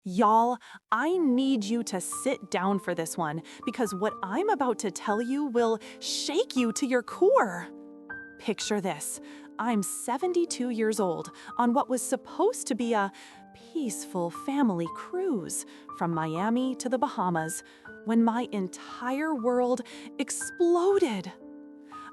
Y'all, I need you to sit down for this one because what I'm about to tell you will shake you to your core. Picture this. I'm 72 years old on what was supposed to be a peaceful family cruise from Miami to the Bahamas when my entire world exploded.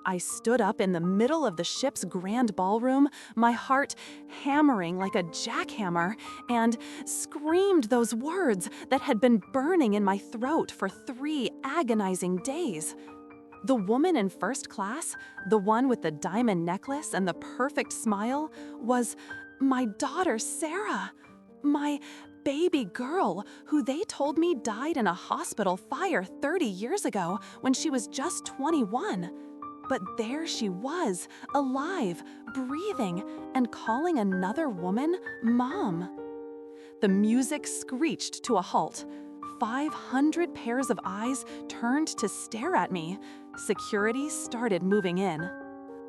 I stood up in the middle of the ship's grand ballroom, my heart hammering like a jackhammer, and screamed those words that had been burning in my throat for 3 agonizing days. The woman in first class, the one with the diamond necklace and the perfect smile, was my daughter Sarah, my baby girl who they told me died in a hospital fire 30 years ago when she was just 21. But there she was, alive, breathing, and calling another woman Mom. The music screeched to a halt. 500 pairs of eyes turned to stare at me. Security started moving in.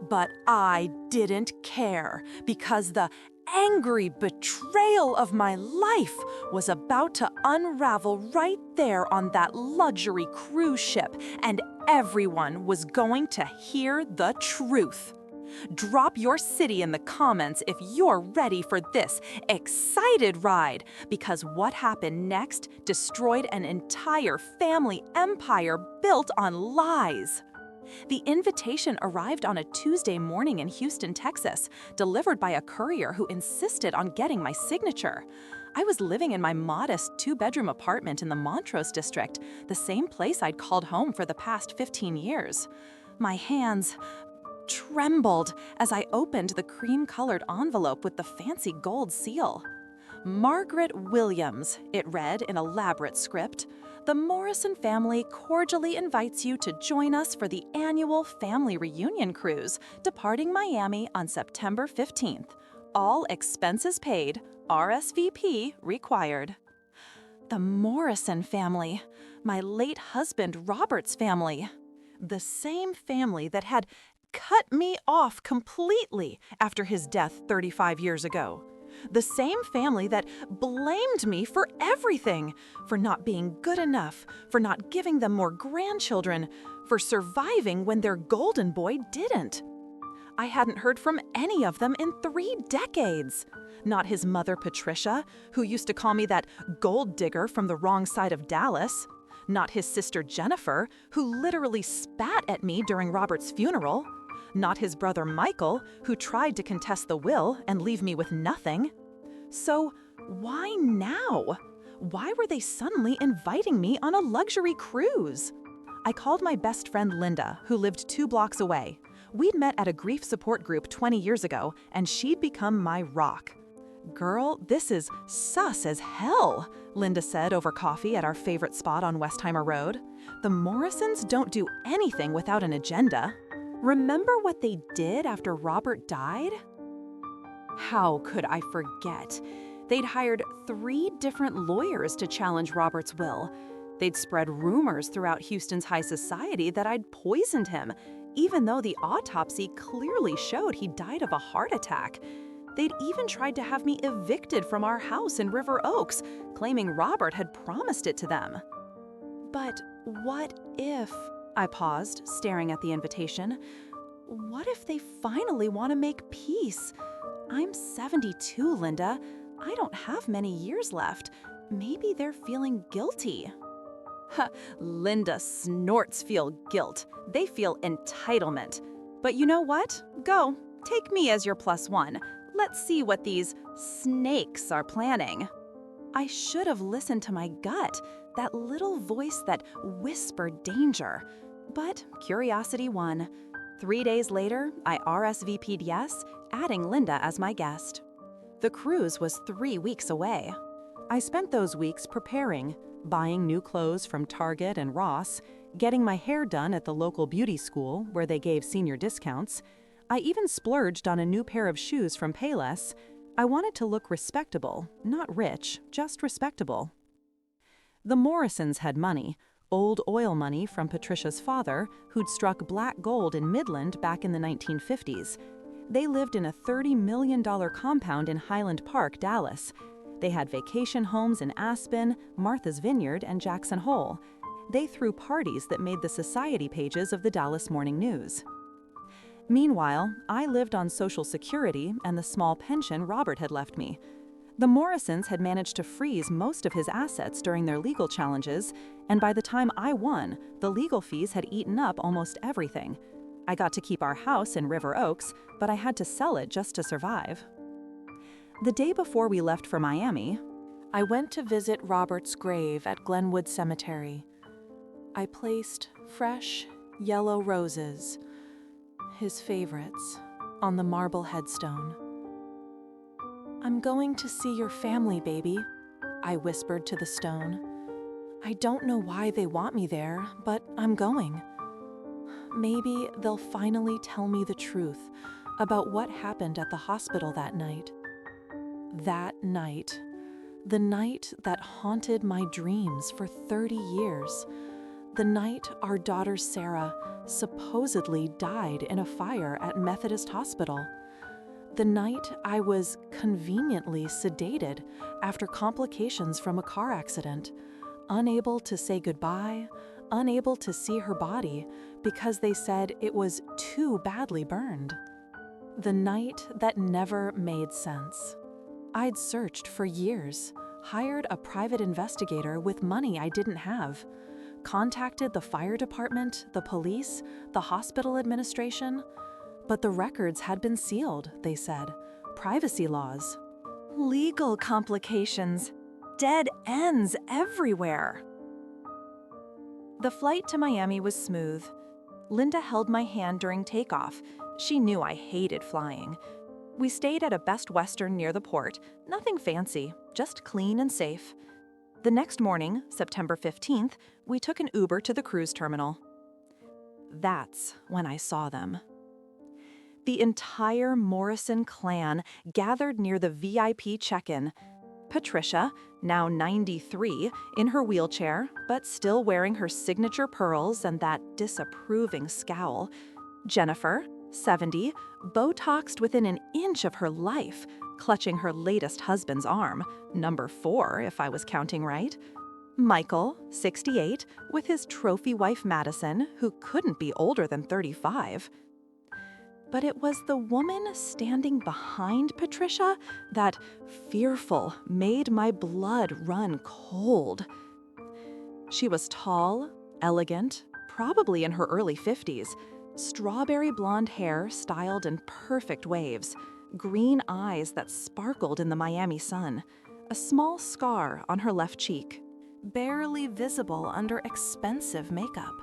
But I didn't care because the angry betrayal of my life was about to unravel right there on that luxury cruise ship, and everyone was going to hear the truth. Drop your city in the comments if you're ready for this excited ride, because what happened next destroyed an entire family empire built on lies. The invitation arrived on a Tuesday morning in Houston, Texas, delivered by a courier who insisted on getting my signature. I was living in my modest 2-bedroom apartment in the Montrose district, the same place I'd called home for the past 15 years. My hands trembled as I opened the cream-colored envelope with the fancy gold seal. Margaret Williams, it read in elaborate script. The Morrison family cordially invites you to join us for the annual family reunion cruise departing Miami on September 15th. All expenses paid, RSVP required. The Morrison family, my late husband Robert's family. The same family that had cut me off completely after his death 35 years ago. The same family that blamed me for everything, for not being good enough, for not giving them more grandchildren, for surviving when their golden boy didn't. I hadn't heard from any of them in 3 decades. Not his mother Patricia, who used to call me that gold digger from the wrong side of Dallas. Not his sister Jennifer, who literally spat at me during Robert's funeral. Not his brother Michael, who tried to contest the will and leave me with nothing. So why now? Why were they suddenly inviting me on a luxury cruise? I called my best friend Linda, who lived 2 blocks away. We'd met at a grief support group 20 years ago, and she'd become my rock. Girl, this is sus as hell, Linda said over coffee at our favorite spot on Westheimer Road. The Morrisons don't do anything without an agenda. Remember what they did after Robert died? How could I forget? They'd hired 3 different lawyers to challenge Robert's will. They'd spread rumors throughout Houston's high society that I'd poisoned him, even though the autopsy clearly showed he died of a heart attack. They'd even tried to have me evicted from our house in River Oaks, claiming Robert had promised it to them. But what if... I paused, staring at the invitation. What if they finally want to make peace? I'm 72, Linda. I don't have many years left. Maybe they're feeling guilty. Ha, Linda snorts feel guilt. They feel entitlement. But you know what? Go, take me as your +1. Let's see what these snakes are planning. I should have listened to my gut, that little voice that whispered danger. But curiosity won. 3 days later, I RSVP'd yes, adding Linda as my guest. The cruise was 3 weeks away. I spent those weeks preparing, buying new clothes from Target and Ross, getting my hair done at the local beauty school where they gave senior discounts. I even splurged on a new pair of shoes from Payless. I wanted to look respectable, not rich, just respectable. The Morrisons had money, old oil money from Patricia's father, who'd struck black gold in Midland back in the 1950s. They lived in a $30 million compound in Highland Park, Dallas. They had vacation homes in Aspen, Martha's Vineyard, and Jackson Hole. They threw parties that made the society pages of the Dallas Morning News. Meanwhile, I lived on Social Security and the small pension Robert had left me. The Morrisons had managed to freeze most of his assets during their legal challenges, and by the time I won, the legal fees had eaten up almost everything. I got to keep our house in River Oaks, but I had to sell it just to survive. The day before we left for Miami, I went to visit Robert's grave at Glenwood Cemetery. I placed fresh, yellow roses, his favorites, on the marble headstone. "I'm going to see your family, baby," I whispered to the stone. "I don't know why they want me there, but I'm going. Maybe they'll finally tell me the truth about what happened at the hospital that night. That night, the night that haunted my dreams for 30 years. The night our daughter Sarah supposedly died in a fire at Methodist Hospital. The night I was conveniently sedated after complications from a car accident, unable to say goodbye, unable to see her body because they said it was too badly burned. The night that never made sense. I'd searched for years, hired a private investigator with money I didn't have, contacted the fire department, the police, the hospital administration, but the records had been sealed, they said. Privacy laws. Legal complications. Dead ends everywhere. The flight to Miami was smooth. Linda held my hand during takeoff. She knew I hated flying. We stayed at a Best Western near the port. Nothing fancy, just clean and safe. The next morning, September 15th, we took an Uber to the cruise terminal. That's when I saw them. The entire Morrison clan gathered near the VIP check-in. Patricia, now 93, in her wheelchair, but still wearing her signature pearls and that disapproving scowl. Jennifer, 70, Botoxed within an inch of her life, clutching her latest husband's arm, number 4 if I was counting right. Michael, 68, with his trophy wife Madison, who couldn't be older than 35. But it was the woman standing behind Patricia that, fearful, made my blood run cold. She was tall, elegant, probably in her early 50s, strawberry blonde hair styled in perfect waves, green eyes that sparkled in the Miami sun, a small scar on her left cheek, barely visible under expensive makeup.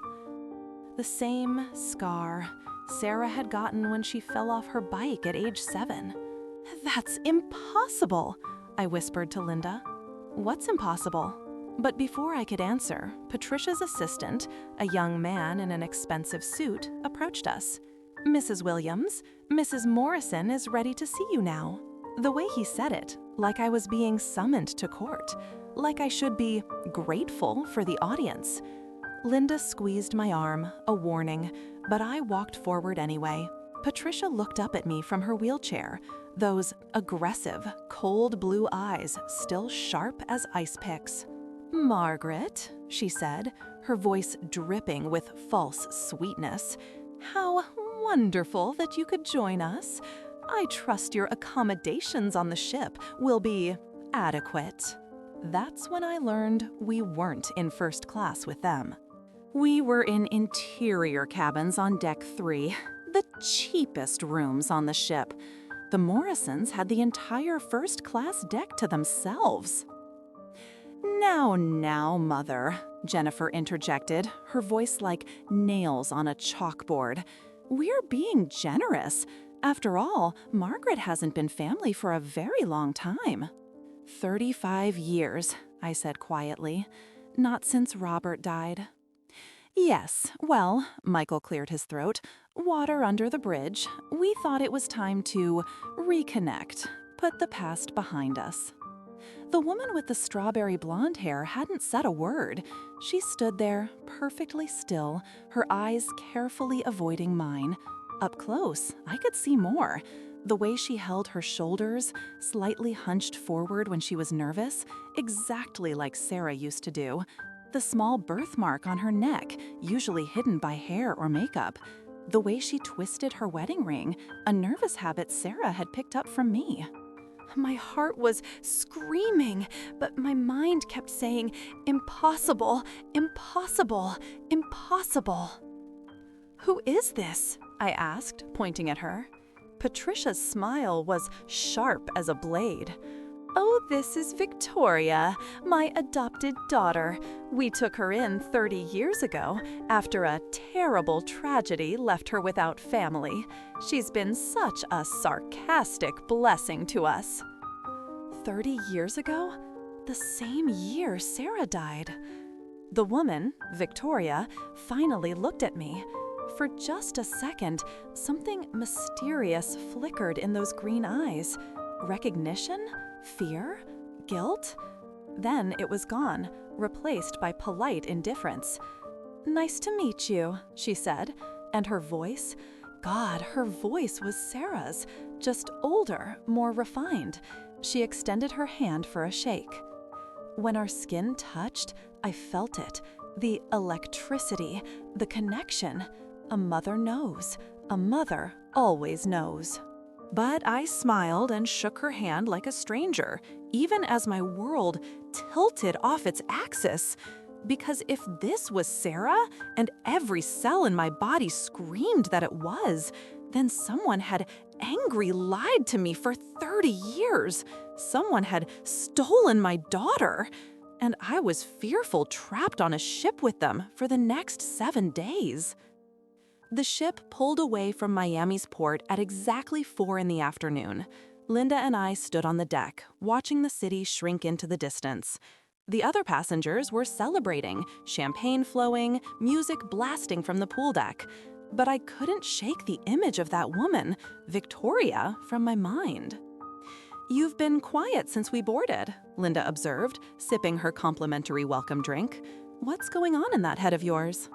The same scar Sarah had gotten when she fell off her bike at age 7. "That's impossible," I whispered to Linda. "What's impossible?" But before I could answer, Patricia's assistant, a young man in an expensive suit, approached us. "Mrs. Williams, Mrs. Morrison is ready to see you now." The way he said it, like I was being summoned to court, like I should be grateful for the audience. Linda squeezed my arm, a warning, but I walked forward anyway. Patricia looked up at me from her wheelchair, those aggressive, cold blue eyes still sharp as ice picks. "Margaret," she said, her voice dripping with false sweetness, "how wonderful that you could join us. I trust your accommodations on the ship will be adequate." That's when I learned we weren't in first class with them. We were in interior cabins on Deck 3, the cheapest rooms on the ship. The Morrisons had the entire first-class deck to themselves. Now, Mother," Jennifer interjected, her voice like nails on a chalkboard. "We're being generous. After all, Margaret hasn't been family for a very long time." 35 years, I said quietly. "Not since Robert died." "Yes, well," Michael cleared his throat, "water under the bridge. We thought it was time to reconnect, put the past behind us." The woman with the strawberry blonde hair hadn't said a word. She stood there, perfectly still, her eyes carefully avoiding mine. Up close, I could see more. The way she held her shoulders, slightly hunched forward when she was nervous, exactly like Sarah used to do. The small birthmark on her neck, usually hidden by hair or makeup. The way she twisted her wedding ring, a nervous habit Sarah had picked up from me. My heart was screaming, but my mind kept saying, "Impossible, impossible, impossible." "Who is this?" I asked, pointing at her. Patricia's smile was sharp as a blade. "Oh, this is Victoria, my adopted daughter. We took her in 30 years ago after a terrible tragedy left her without family. She's been such a sarcastic blessing to us." 30 years ago? The same year Sarah died. The woman, Victoria, finally looked at me. For just a second, something mysterious flickered in those green eyes. Recognition? Fear? Guilt? Then it was gone, replaced by polite indifference. "Nice to meet you," she said, and her voice, God, her voice was Sarah's, just older, more refined. She extended her hand for a shake. When our skin touched, I felt it, the electricity, the connection. A mother knows. A mother always knows. But I smiled and shook her hand like a stranger, even as my world tilted off its axis. Because if this was Sarah, and every cell in my body screamed that it was, then someone had angry lied to me for 30 years. Someone had stolen my daughter. And I was fearful trapped on a ship with them for the next 7 days. The ship pulled away from Miami's port at exactly 4 in the afternoon. Linda and I stood on the deck, watching the city shrink into the distance. The other passengers were celebrating, champagne flowing, music blasting from the pool deck. But I couldn't shake the image of that woman, Victoria, from my mind. "You've been quiet since we boarded," Linda observed, sipping her complimentary welcome drink. "What's going on in that head of yours?"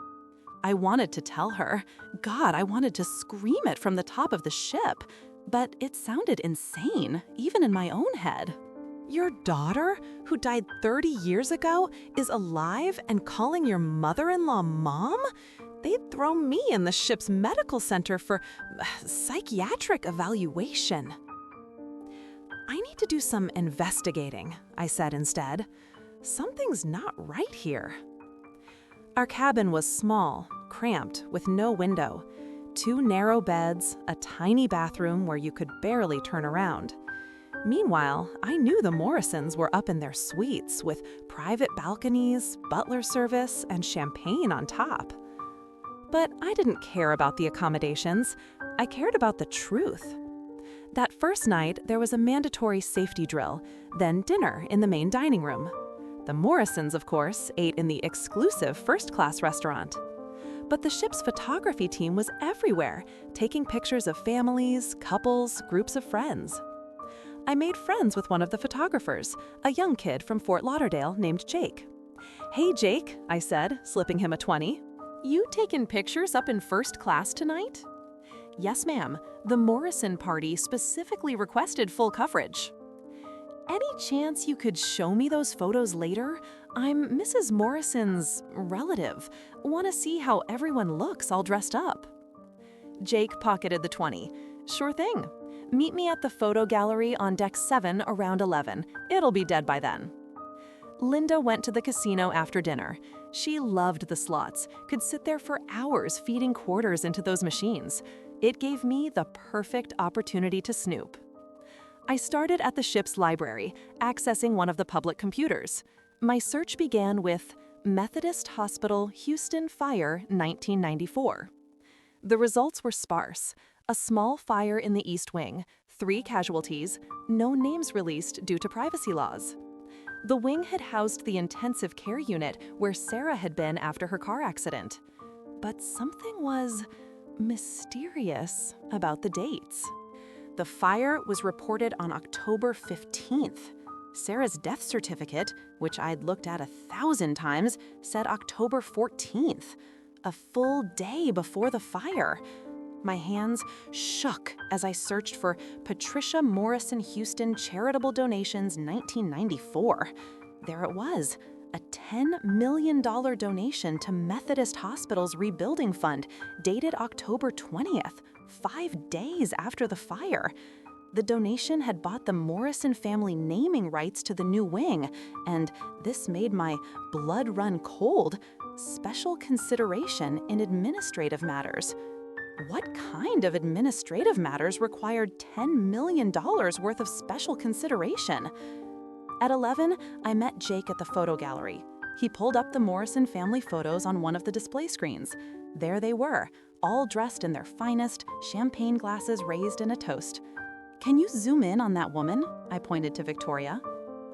I wanted to tell her. God, I wanted to scream it from the top of the ship. But it sounded insane, even in my own head. "Your daughter, who died 30 years ago, is alive and calling your mother-in-law Mom? They'd throw me in the ship's medical center for psychiatric evaluation." "I need to do some investigating," I said instead. "Something's not right here." Our cabin was small, cramped, with no window. 2 narrow beds, a tiny bathroom where you could barely turn around. Meanwhile, I knew the Morrisons were up in their suites with private balconies, butler service, and champagne on top. But I didn't care about the accommodations. I cared about the truth. That first night, there was a mandatory safety drill, then dinner in the main dining room. The Morrisons, of course, ate in the exclusive first-class restaurant. But the ship's photography team was everywhere, taking pictures of families, couples, groups of friends. I made friends with one of the photographers, a young kid from Fort Lauderdale named Jake. "Hey, Jake," I said, slipping him a 20. "You taking pictures up in first class tonight?" "Yes, ma'am. The Morrison party specifically requested full coverage." "Any chance you could show me those photos later? I'm Mrs. Morrison's relative. Want to see how everyone looks all dressed up." Jake pocketed the 20. "Sure thing. Meet me at the photo gallery on deck 7 around 11. It'll be dead by then." Linda went to the casino after dinner. She loved the slots, could sit there for hours feeding quarters into those machines. It gave me the perfect opportunity to snoop. I started at the ship's library, accessing one of the public computers. My search began with Methodist Hospital, Houston Fire, 1994. The results were sparse. A small fire in the East Wing, 3 casualties, no names released due to privacy laws. The wing had housed the intensive care unit where Sarah had been after her car accident. But something was mysterious about the dates. The fire was reported on October 15th. Sarah's death certificate, which I'd looked at 1,000 times, said October 14th, a full day before the fire. My hands shook as I searched for Patricia Morrison Houston Charitable Donations 1994. There it was, a $10 million donation to Methodist Hospital's Rebuilding Fund, dated October 20th, 5 days after the fire. The donation had bought the Morrison family naming rights to the new wing, and this made my blood run cold. Special consideration in administrative matters. What kind of administrative matters required $10 million worth of special consideration? At 11, I met Jake at the photo gallery. He pulled up the Morrison family photos on one of the display screens. There they were, all dressed in their finest, champagne glasses raised in a toast. "Can you zoom in on that woman?" I pointed to Victoria.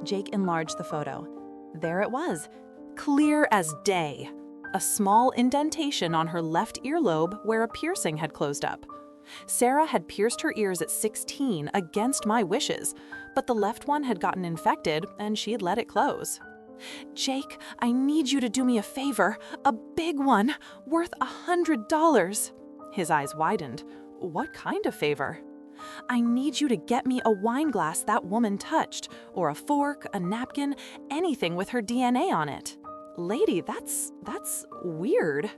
Jake enlarged the photo. There it was, clear as day. A small indentation on her left earlobe where a piercing had closed up. Sarah had pierced her ears at 16 against my wishes, but the left one had gotten infected and she had let it close. "Jake, I need you to do me a favor, a big one, worth $100. His eyes widened. "What kind of favor?" "I need you to get me a wine glass that woman touched, or a fork, a napkin, anything with her DNA on it." "Lady, that's weird."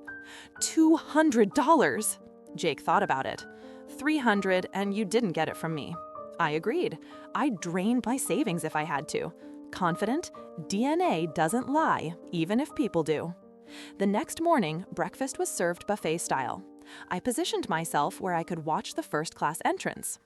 $200. Jake thought about it. $300 and you didn't get it from me. I agreed. I'd drain my savings if I had to. Confident, DNA doesn't lie, even if people do. The next morning, breakfast was served buffet style. I positioned myself where I could watch the first-class entrance.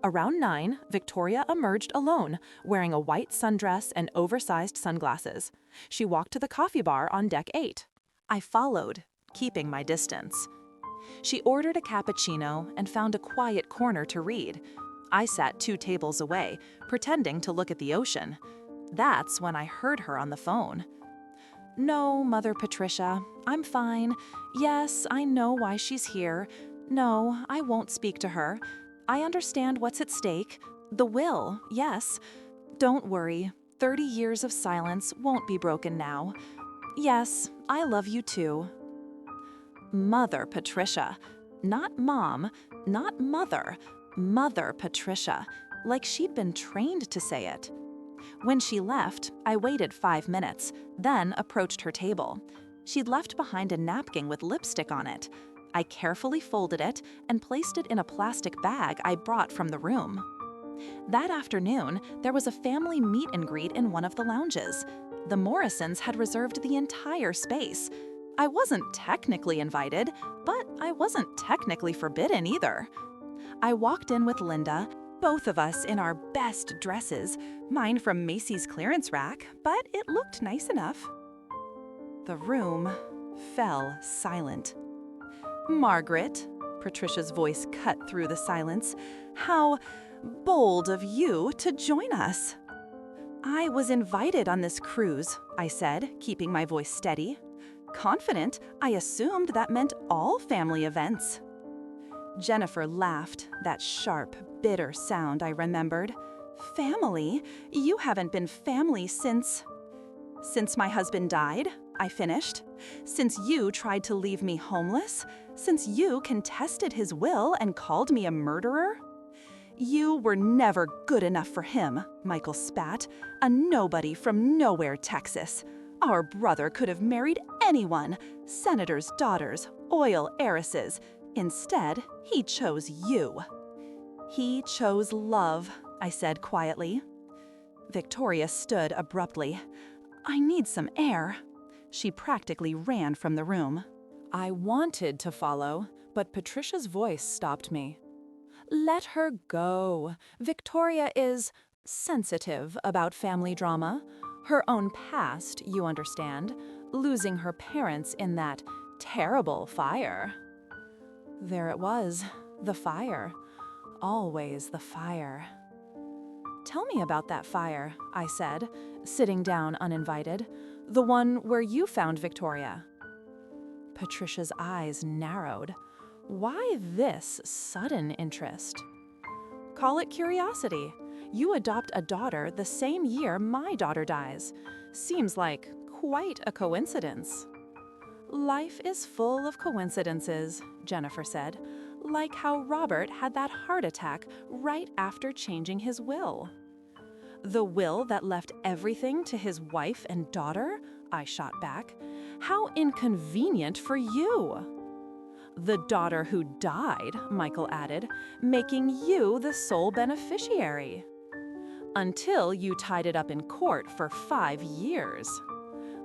Around 9, Victoria emerged alone, wearing a white sundress and oversized sunglasses. She walked to the coffee bar on deck 8. I followed, keeping my distance. She ordered a cappuccino and found a quiet corner to read. I sat 2 tables away, pretending to look at the ocean. That's when I heard her on the phone. "No, Mother Patricia, I'm fine. Yes, I know why she's here. No, I won't speak to her. I understand what's at stake. The will, yes. Don't worry, 30 years of silence won't be broken now. Yes, I love you too." Mother Patricia. Not Mom, not Mother. Mother Patricia, like she'd been trained to say it. When she left, I waited 5 minutes, then approached her table. She'd left behind a napkin with lipstick on it. I carefully folded it and placed it in a plastic bag I brought from the room. That afternoon, there was a family meet and greet in one of the lounges. The Morrisons had reserved the entire space. I wasn't technically invited, but I wasn't technically forbidden either. I walked in with Linda, both of us in our best dresses, mine from Macy's clearance rack, but it looked nice enough. The room fell silent. "Margaret," Patricia's voice cut through the silence, "how bold of you to join us." "I was invited on this cruise," I said, keeping my voice steady. Confident, I assumed that meant all family events. Jennifer laughed, that sharp, bitter sound I remembered. "Family? You haven't been family since my husband died," I finished. "Since you tried to leave me homeless? Since you contested his will and called me a murderer?" "You were never good enough for him," Michael spat. "A nobody from nowhere, Texas. Our brother could have married anyone, senators' daughters, oil heiresses. Instead, he chose you." "He chose love," I said quietly. Victoria stood abruptly. "I need some air." She practically ran from the room. I wanted to follow, but Patricia's voice stopped me. "Let her go. Victoria is sensitive about family drama. Her own past, you understand, losing her parents in that terrible fire." There it was, the fire. Always the fire. "Tell me about that fire," I said, sitting down uninvited. "The one where you found Victoria." Patricia's eyes narrowed. Why this sudden interest? "Call it curiosity. You adopt a daughter the same year my daughter dies. Seems like quite a coincidence." "Life is full of coincidences," Jennifer said. like how Robert had that heart attack right after changing his will. The will that left everything to his wife and daughter? I shot back. How inconvenient for you. The daughter who died, Michael added, making you the sole beneficiary. Until you tied it up in court for 5 years.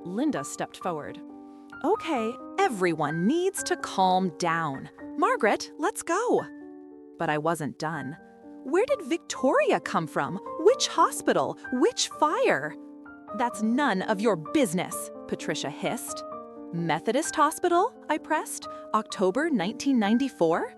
Linda stepped forward. Okay, everyone needs to calm down. Margaret, let's go. But I wasn't done. Where did Victoria come from? Which hospital? Which fire? That's none of your business, Patricia hissed. Methodist Hospital? I pressed. October 1994?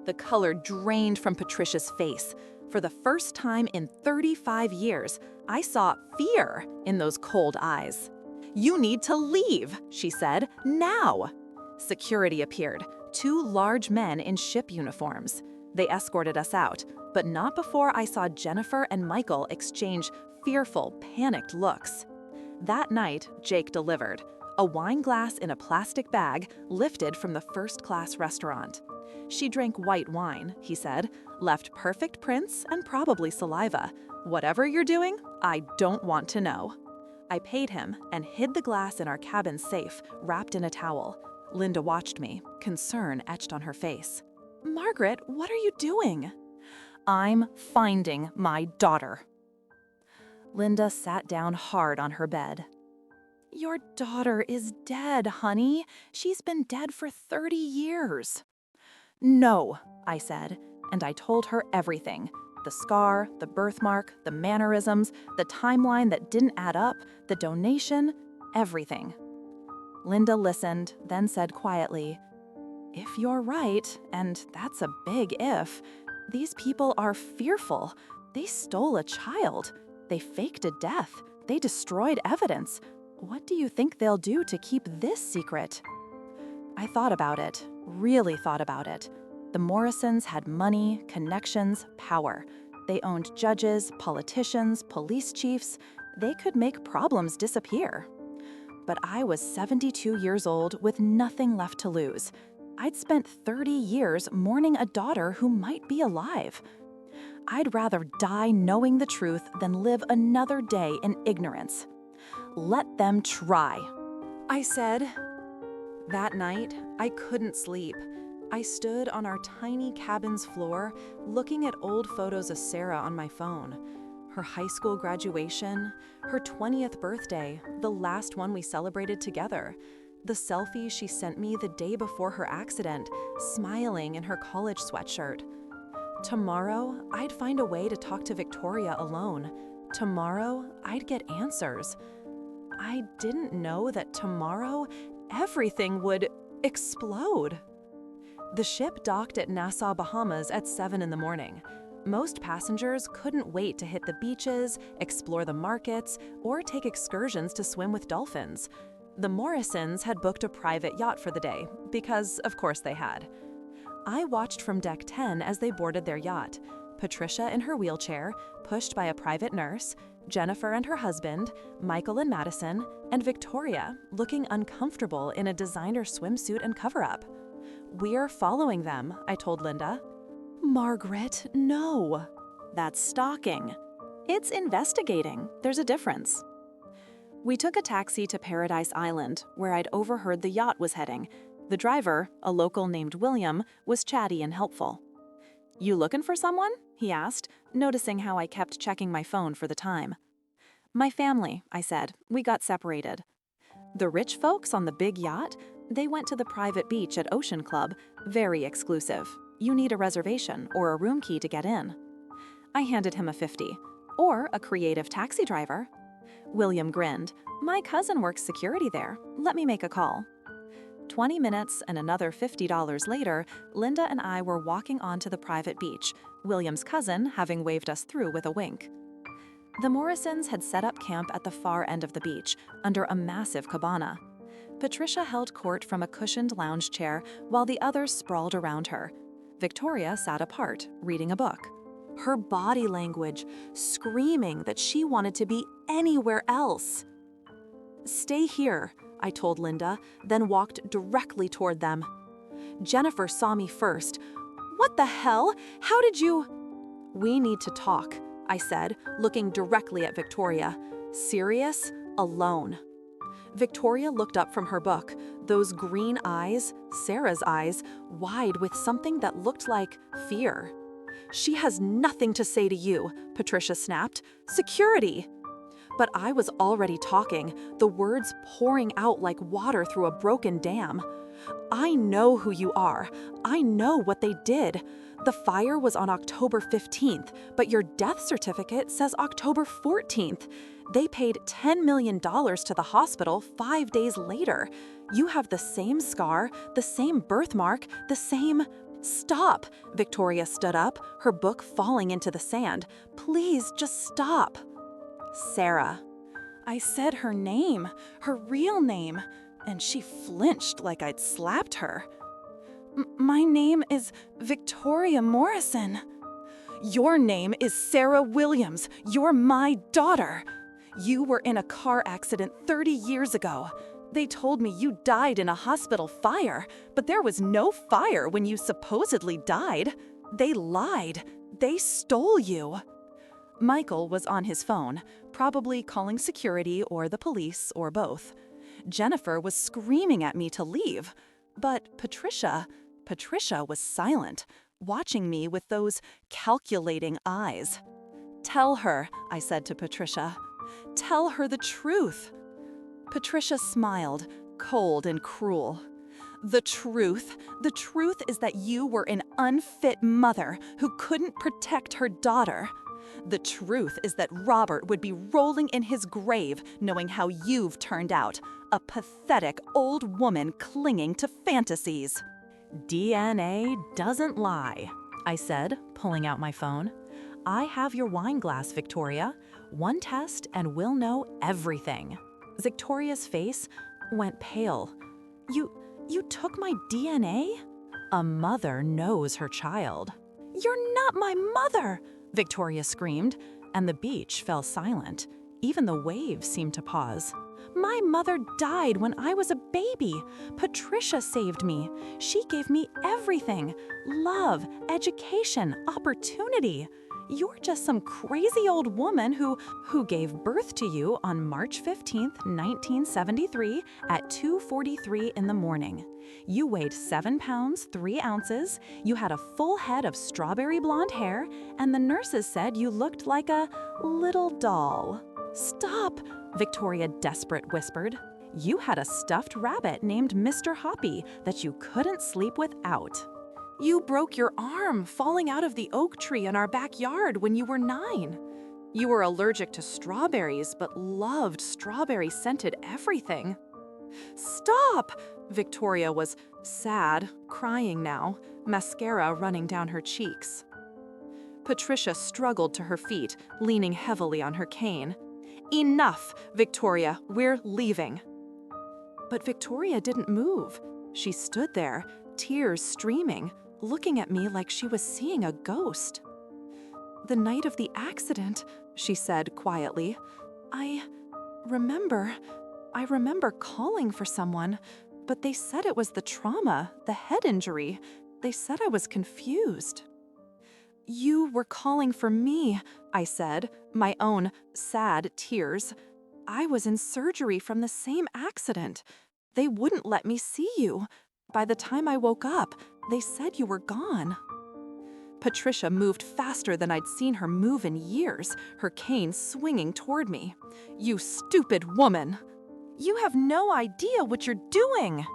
The color drained from Patricia's face. For the first time in 35 years, I saw fear in those cold eyes. You need to leave, she said, now. Security appeared, 2 large men in ship uniforms. They escorted us out, but not before I saw Jennifer and Michael exchange fearful, panicked looks. That night, Jake delivered. A wine glass in a plastic bag lifted from the first-class restaurant. She drank white wine, he said, left perfect prints and probably saliva. Whatever you're doing, I don't want to know. I paid him and hid the glass in our cabin safe, wrapped in a towel. Linda watched me, concern etched on her face. Margaret, what are you doing? I'm finding my daughter. Linda sat down hard on her bed. Your daughter is dead, honey. She's been dead for 30 years. No, I said, and I told her everything. The scar, the birthmark, the mannerisms, the timeline that didn't add up, the donation, everything. Linda listened, then said quietly, If you're right, and that's a big if, these people are fearful. They stole a child. They faked a death. They destroyed evidence. What do you think they'll do to keep this secret? I thought about it, really thought about it. The Morrisons had money, connections, power. They owned judges, politicians, police chiefs. They could make problems disappear. But I was 72 years old with nothing left to lose. I'd spent 30 years mourning a daughter who might be alive. I'd rather die knowing the truth than live another day in ignorance. Let them try, I said. That night, I couldn't sleep. I stood on our tiny cabin's floor, looking at old photos of Sarah on my phone. Her high school graduation, her 20th birthday, the last one we celebrated together, the selfie she sent me the day before her accident, smiling in her college sweatshirt. Tomorrow, I'd find a way to talk to Victoria alone. Tomorrow, I'd get answers. I didn't know that tomorrow, everything would explode. The ship docked at Nassau, Bahamas at 7 in the morning. Most passengers couldn't wait to hit the beaches, explore the markets, or take excursions to swim with dolphins. The Morrisons had booked a private yacht for the day, because of course they had. I watched from deck 10 as they boarded their yacht. Patricia in her wheelchair, pushed by a private nurse, Jennifer and her husband, Michael and Madison, and Victoria, looking uncomfortable in a designer swimsuit and cover-up. We're following them, I told Linda. Margaret, no. That's stalking. It's investigating. There's a difference. We took a taxi to Paradise Island, where I'd overheard the yacht was heading. The driver, a local named William, was chatty and helpful. You looking for someone? He asked, noticing how I kept checking my phone for the time. My family, I said. We got separated. The rich folks on the big yacht? They went to the private beach at Ocean Club, very exclusive. You need a reservation or a room key to get in. I handed him a 50. Or a creative taxi driver. William grinned. My cousin works security there. Let me make a call. 20 minutes and another $50 later, Linda and I were walking onto the private beach, William's cousin having waved us through with a wink. The Morrisons had set up camp at the far end of the beach, under a massive cabana. Patricia held court from a cushioned lounge chair while the others sprawled around her. Victoria sat apart, reading a book. Her body language, screaming that she wanted to be anywhere else. Stay here, I told Linda, then walked directly toward them. Jennifer saw me first. What the hell? How did you— We need to talk, I said, looking directly at Victoria. Serious, alone. Victoria looked up from her book, those green eyes, Sarah's eyes, wide with something that looked like fear. She has nothing to say to you, Patricia snapped. Security! But I was already talking, the words pouring out like water through a broken dam. I know who you are. I know what they did. The fire was on October 15th, but your death certificate says October 14th. They paid $10 million to the hospital 5 days later. You have the same scar, the same birthmark, the same— Stop! Victoria stood up, her book falling into the sand. Please, just stop. Sarah. I said her name, her real name, and she flinched like I'd slapped her. My name is Victoria Morrison. Your name is Sarah Williams. You're my daughter. You were in a car accident 30 years ago. They told me you died in a hospital fire, but there was no fire when you supposedly died. They lied. They stole you. Michael was on his phone, probably calling security or the police or both. Jennifer was screaming at me to leave, but Patricia was silent, watching me with those calculating eyes. Tell her, I said to Patricia. Tell her the truth. Patricia smiled, cold and cruel. The truth is that you were an unfit mother who couldn't protect her daughter. The truth is that Robert would be rolling in his grave knowing how you've turned out, a pathetic old woman clinging to fantasies. DNA doesn't lie, I said, pulling out my phone. I have your wine glass, Victoria. One test and we'll know everything. Victoria's face went pale. You took my DNA? A mother knows her child. You're not my mother! Victoria screamed, and the beach fell silent. Even the waves seemed to pause. My mother died when I was a baby. Patricia saved me. She gave me everything: love, education, opportunity. You're just some crazy old woman who gave birth to you on March 15th, 1973 at 2:43 in the morning. You weighed 7 pounds, 3 ounces, you had a full head of strawberry blonde hair, and the nurses said you looked like a little doll. Stop, Victoria desperate whispered. You had a stuffed rabbit named Mr. Hoppy that you couldn't sleep without. You broke your arm falling out of the oak tree in our backyard when you were 9. You were allergic to strawberries but loved strawberry-scented everything. Stop! Victoria was sad, crying now, mascara running down her cheeks. Patricia struggled to her feet, leaning heavily on her cane. Enough, Victoria, we're leaving. But Victoria didn't move. She stood there, tears streaming, looking at me like she was seeing a ghost. The night of the accident, she said quietly, I remember calling for someone, but they said it was the trauma, the head injury. They said I was confused. You were calling for me, I said, my own sad tears. I was in surgery from the same accident. They wouldn't let me see you. By the time I woke up, they said you were gone. Patricia moved faster than I'd seen her move in years, her cane swinging toward me. You stupid woman! You have no idea what you're doing!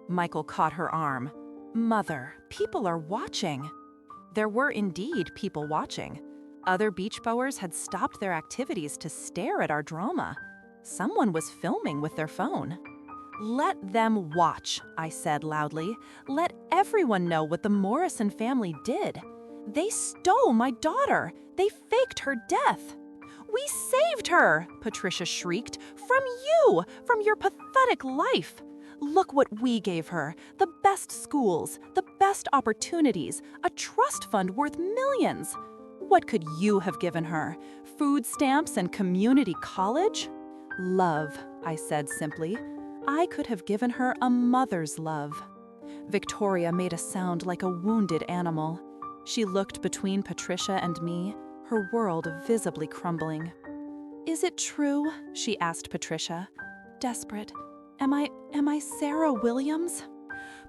Michael caught her arm. Mother, people are watching. There were indeed people watching. Other beach goers had stopped their activities to stare at our drama. Someone was filming with their phone. Let them watch, I said loudly. Let everyone know what the Morrison family did. They stole my daughter. They faked her death. We saved her, Patricia shrieked. From you, from your pathetic life. Look what we gave her. The best schools, the best opportunities, a trust fund worth millions. What could you have given her? Food stamps and community college? Love, I said simply. I could have given her a mother's love. Victoria made a sound like a wounded animal. She looked between Patricia and me, her world visibly crumbling. "Is it true?" she asked Patricia. Desperate. Am I Sarah Williams?"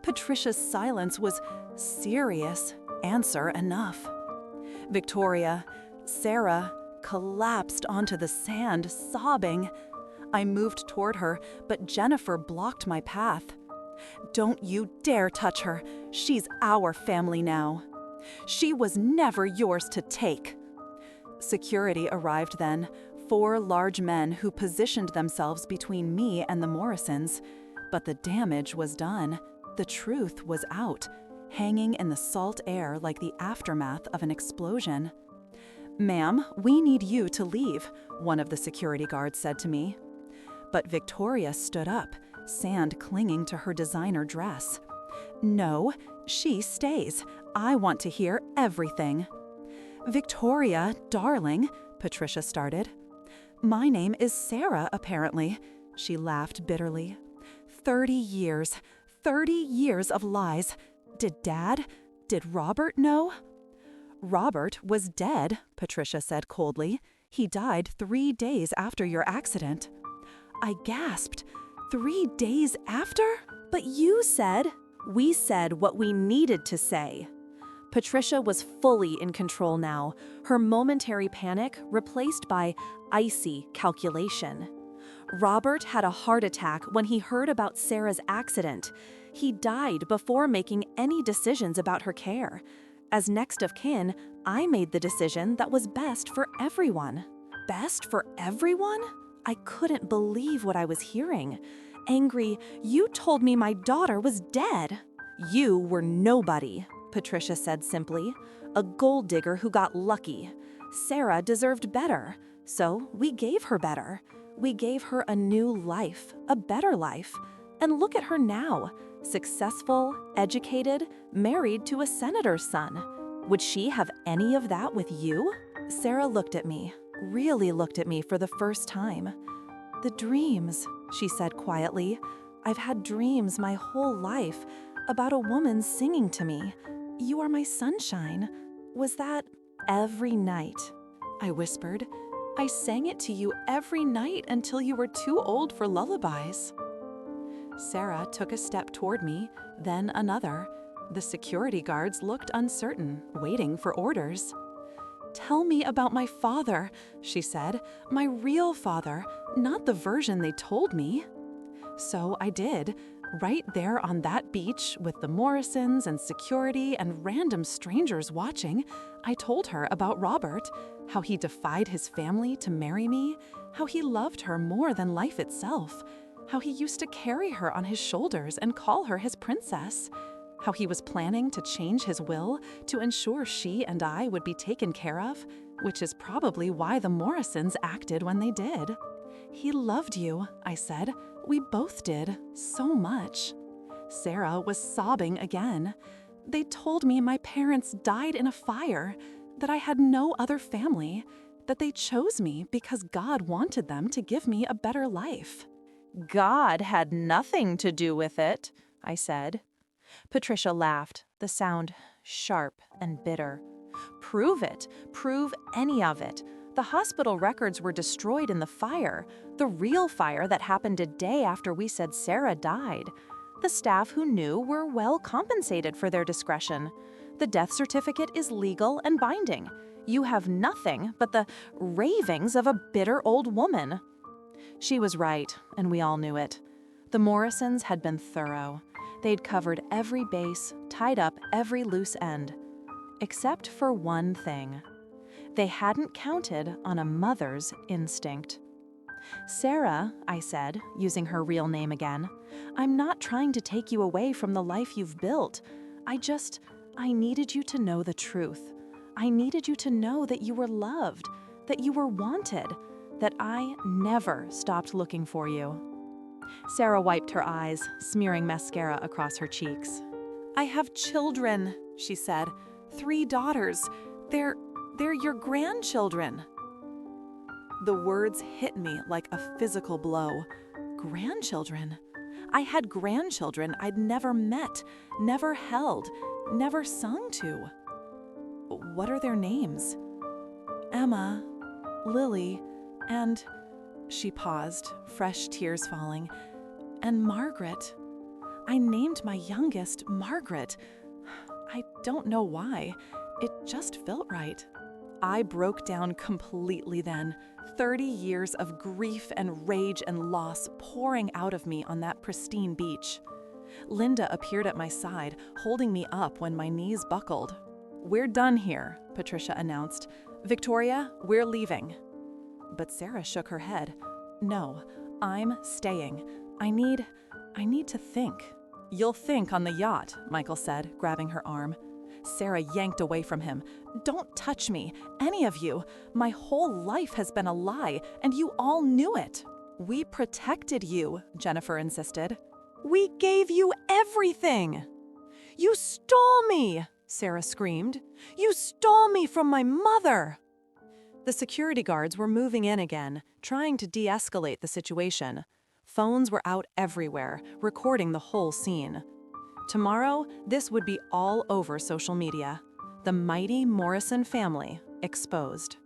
Patricia's silence was serious. Answer enough. Victoria, Sarah, collapsed onto the sand, sobbing. I moved toward her, but Jennifer blocked my path. "Don't you dare touch her. She's our family now. She was never yours to take." Security arrived then, 4 large men who positioned themselves between me and the Morrisons. But the damage was done. The truth was out, hanging in the salt air like the aftermath of an explosion. "Ma'am, we need you to leave," one of the security guards said to me. But Victoria stood up, sand clinging to her designer dress. "No, she stays. I want to hear everything." "Victoria, darling," Patricia started. "My name is Sarah, apparently," she laughed bitterly. 30 years of lies. Did Robert know?" "Robert was dead," Patricia said coldly. "He died 3 days after your accident." I gasped. 3 days after? "But you said—" "We said what we needed to say." Patricia was fully in control now, her momentary panic replaced by icy calculation. Robert had a heart attack when he heard about Sarah's accident. He died before making any decisions about her care. As next of kin, I made the decision that was best for everyone. Best for everyone? I couldn't believe what I was hearing. Angry, "You told me my daughter was dead." "You were nobody," Patricia said simply. "A gold digger who got lucky. Sarah deserved better, so we gave her better. We gave her a new life, a better life. And look at her now, successful, educated, married to a senator's son. Would she have any of that with you?" Sarah looked at me, really looked at me for the first time. "The dreams," she said quietly. "I've had dreams my whole life about a woman singing to me. 'You are my sunshine.' Was that every night?" I whispered. "I sang it to you every night until you were too old for lullabies." Sarah took a step toward me, then another. The security guards looked uncertain, waiting for orders. "Tell me about my father," she said. "My real father, not the version they told me." So I did. Right there on that beach, with the Morrisons and security and random strangers watching, I told her about Robert, how he defied his family to marry me, how he loved her more than life itself, how he used to carry her on his shoulders and call her his princess, how he was planning to change his will to ensure she and I would be taken care of, which is probably why the Morrisons acted when they did. "He loved you," I said. "We both did, so much." Sarah was sobbing again. "They told me my parents died in a fire, that I had no other family, that they chose me because God wanted them to give me a better life." "God had nothing to do with it," I said. Patricia laughed, the sound sharp and bitter. "Prove it. Prove any of it. The hospital records were destroyed in the fire, the real fire that happened a day after we said Sarah died. The staff who knew were well compensated for their discretion. The death certificate is legal and binding. You have nothing but the ravings of a bitter old woman." She was right, and we all knew it. The Morrisons had been thorough. They'd covered every base, tied up every loose end. Except for one thing. They hadn't counted on a mother's instinct. "Sarah," I said, using her real name again, "I'm not trying to take you away from the life you've built. I needed you to know the truth. I needed you to know that you were loved, that you were wanted, that I never stopped looking for you." Sarah wiped her eyes, smearing mascara across her cheeks. "I have children," she said. 3 daughters. They're your grandchildren." The words hit me like a physical blow. Grandchildren? I had grandchildren I'd never met, never held, never sung to. What are their names? Emma, Lily, and... She paused, fresh tears falling. And Margaret. I named my youngest Margaret. I don't know why. It just felt right. I broke down completely then. 30 years of grief and rage and loss pouring out of me on that pristine beach. Linda appeared at my side, holding me up when my knees buckled. "We're done here," Patricia announced. "Victoria, we're leaving." But Sarah shook her head. "No, I'm staying. I need to think." "You'll think on the yacht," Michael said, grabbing her arm. Sarah yanked away from him. "Don't touch me, any of you. My whole life has been a lie, and you all knew it." "We protected you," Jennifer insisted. "We gave you everything." "You stole me!" Sarah screamed. "You stole me from my mother!" The security guards were moving in again, trying to de-escalate the situation. Phones were out everywhere, recording the whole scene. Tomorrow, this would be all over social media. The mighty Morrison family exposed.